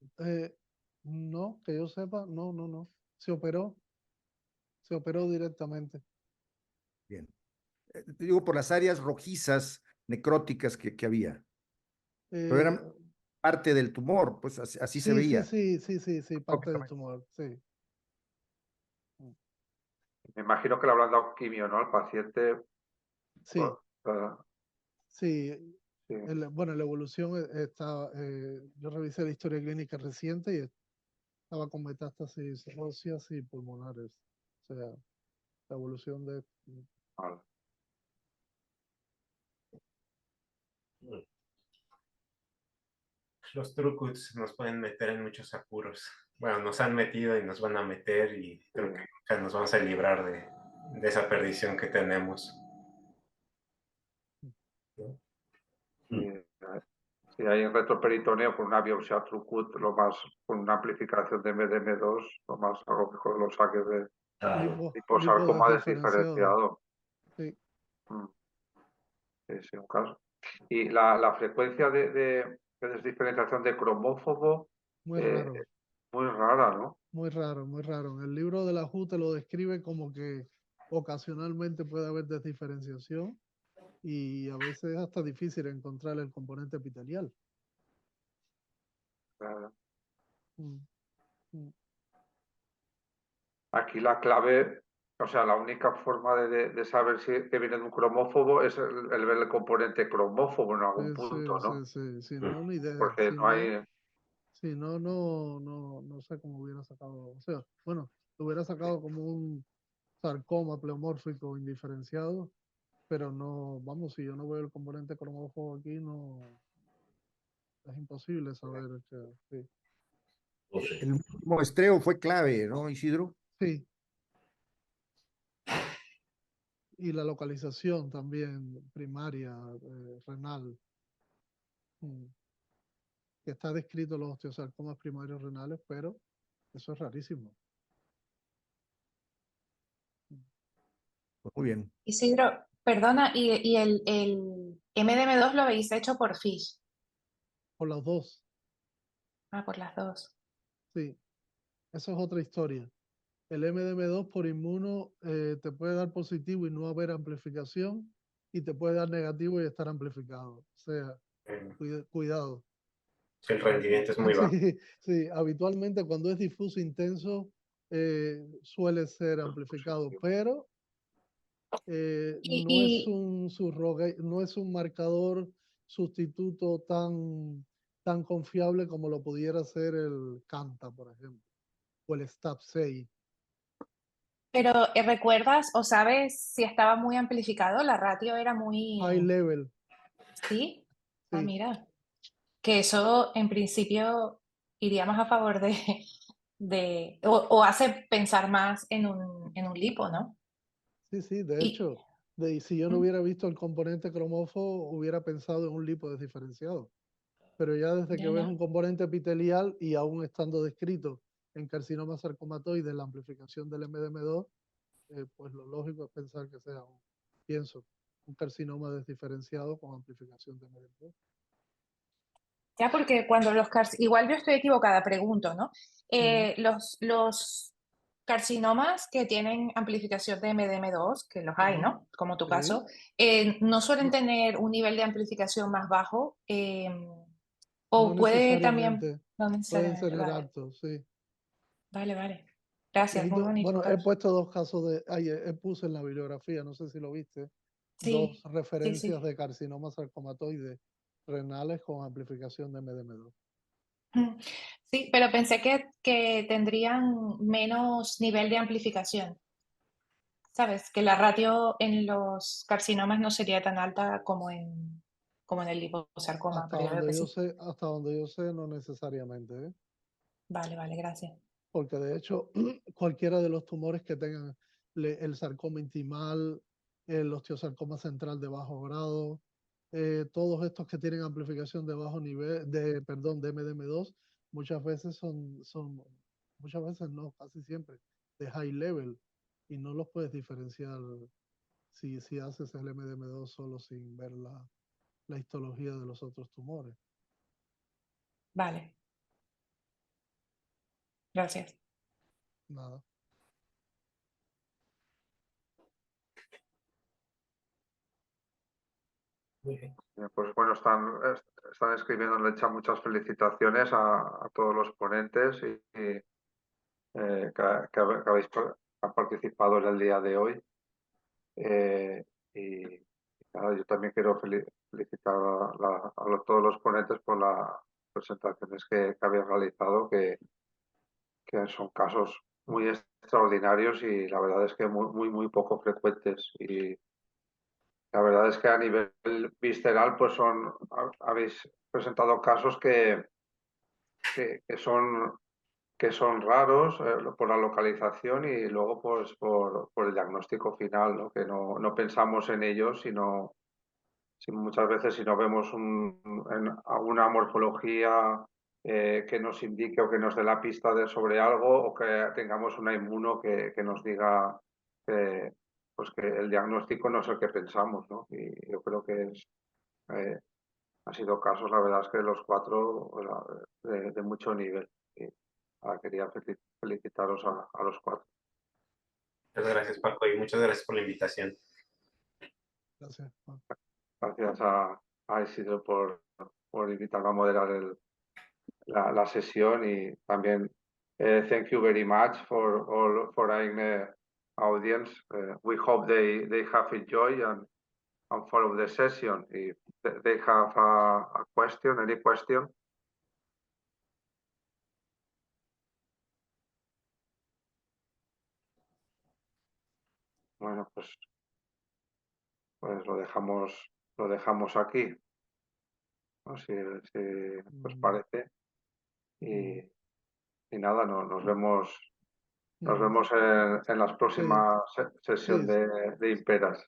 no, que yo sepa, no. Se operó directamente. Bien. Te digo por las áreas rojizas necróticas que había. Pero eran parte del tumor, pues así se veía. Sí, parte del tumor, sí. Me imagino que le habrán dado quimio, ¿no? Al paciente. Sí. Bueno, Sí. Bueno, la evolución está, yo revisé la historia clínica reciente y estaba con metástasis óseas y pulmonares. O sea, la evolución de... vale. Los trucuts nos pueden meter en muchos apuros. Bueno, nos han metido y nos van a meter y creo que nunca nos vamos a librar de esa perdición que tenemos. ¿No? Si hay en retroperitoneo con una biopsia Trucut, con una amplificación de MDM2, lo más a lo mejor lo saques de liposarcoma desdiferenciado. Sí. Es un caso. Y la frecuencia de desdiferenciación de cromófobo Muy raro. muy rara, ¿no? Muy raro, muy raro. En el libro de la JUTE lo describe como que ocasionalmente puede haber desdiferenciación y a veces es hasta difícil encontrar el componente epitelial. Claro. Mm. Aquí la clave, o sea, la única forma de saber que viene de un cromófobo es el ver el componente cromófobo en algún punto, ¿no? Sí. Si no, ni idea. Porque no hay... Si no, no sé cómo hubiera sacado. O sea, bueno, lo hubiera sacado como un sarcoma pleomórfico indiferenciado, pero no, vamos, si yo no veo el componente cromófobo aquí, no, es imposible saber. Sí. El muestreo fue clave, ¿no, Isidro? Sí. Y la localización también primaria, renal. Que está descrito los osteosarcomas primarios renales, pero eso es rarísimo. Muy bien. Isidro, perdona, ¿y el MDM2 lo habéis hecho por FISH? Por las dos. Ah, por las dos. Sí, eso es otra historia. El MDM2 por inmuno te puede dar positivo y no haber amplificación, y te puede dar negativo y estar amplificado. O sea, cuidado. El rendimiento es muy bajo. Sí, habitualmente cuando es difuso intenso suele ser amplificado, pero no es un marcador sustituto tan confiable como lo pudiera ser el Canta, por ejemplo, o el STAP6. Pero ¿recuerdas o sabes si estaba muy amplificado? La ratio era muy... High level. ¿Sí? Ah, Sí. mira. Que eso en principio iría más a favor o hace pensar más en un lipo, ¿no? Sí, de Y- hecho, si yo no hubiera visto el componente cromófo, hubiera pensado en un lipo desdiferenciado. Pero ya desde que ves un componente epitelial y aún estando descrito en carcinoma sarcomatoide la amplificación del MDM2, pues lo lógico es pensar que sea un carcinoma desdiferenciado con amplificación de MDM2. Ya, porque cuando igual yo estoy equivocada, pregunto, ¿no? Los carcinomas que tienen amplificación de MDM2, que los hay, ¿no? Como tu caso, no suelen tener un nivel de amplificación más bajo, o No puede también, necesariamente, no pueden necesariamente, ser vale, altos, sí. vale. Gracias, muy bonito. Bueno, he puesto dos casos puse en la bibliografía, no sé si lo viste, Sí, dos referencias sí. de carcinoma sarcomatoide renales con amplificación de MDM2. Sí, pero pensé que tendrían menos nivel de amplificación. ¿Sabes? Que la ratio en los carcinomas no sería tan alta como en el liposarcoma, Hasta pero ya veo que sí. hasta donde yo sé, no necesariamente, ¿eh? Vale, gracias. Porque de hecho, cualquiera de los tumores que tengan el sarcoma intimal, el osteosarcoma central de bajo grado, todos estos que tienen amplificación de bajo nivel, de MDM2, muchas veces muchas veces no, casi siempre, de high level, y no los puedes diferenciar si haces el MDM2 solo sin ver la histología de los otros tumores. Vale. Gracias. Nada. Pues bueno, están escribiendo, le echan muchas felicitaciones a todos los ponentes que han participado en el día de hoy. Y nada, yo también quiero felicitar a todos los ponentes por las presentaciones que habéis realizado, que son casos muy extraordinarios y la verdad es que muy poco frecuentes. Y la verdad es que a nivel visceral, pues habéis presentado casos que son raros por la localización y luego pues por el diagnóstico final, ¿no? Que no pensamos en ellos, sino muchas veces si no vemos en alguna morfología que nos indique o que nos dé la pista sobre algo, o que tengamos una inmuno que nos diga pues que el diagnóstico no es el que pensamos, ¿no? Y yo creo que han sido casos, la verdad es que los cuatro de mucho nivel. Y quería felicitaros a los cuatro. Muchas gracias, Paco, y muchas gracias por la invitación. Gracias, Juan. Gracias a Isidro por invitarme a moderar la sesión, y también thank you very much for our audience. We hope they have enjoyed and follow the session. If they have a question, any question. Bueno, pues lo dejamos aquí, ¿no? Si os parece. Y nada, nos vemos en las próximas sesiones de Imperas.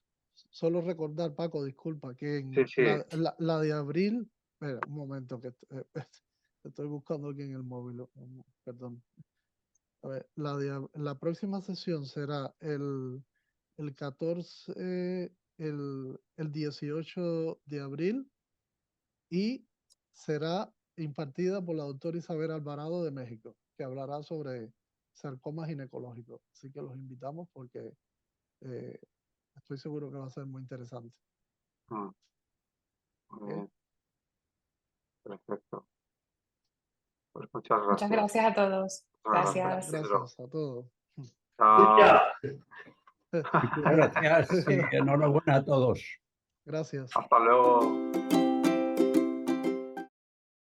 Solo recordar, Paco, disculpa, que en Sí. la de abril, espera, un momento, que estoy buscando aquí en el móvil, perdón. A ver, la próxima sesión será el 14, el 18 de abril, y será impartida por la doctora Isabel Alvarado de México, que hablará sobre sarcoma ginecológico. Así que los invitamos porque estoy seguro que va a ser muy interesante. Muy bien. Perfecto. Pues muchas gracias. Muchas gracias a todos. Gracias. Gracias a todos. Chao. Muchas gracias y enhorabuena a todos. Gracias. Hasta luego.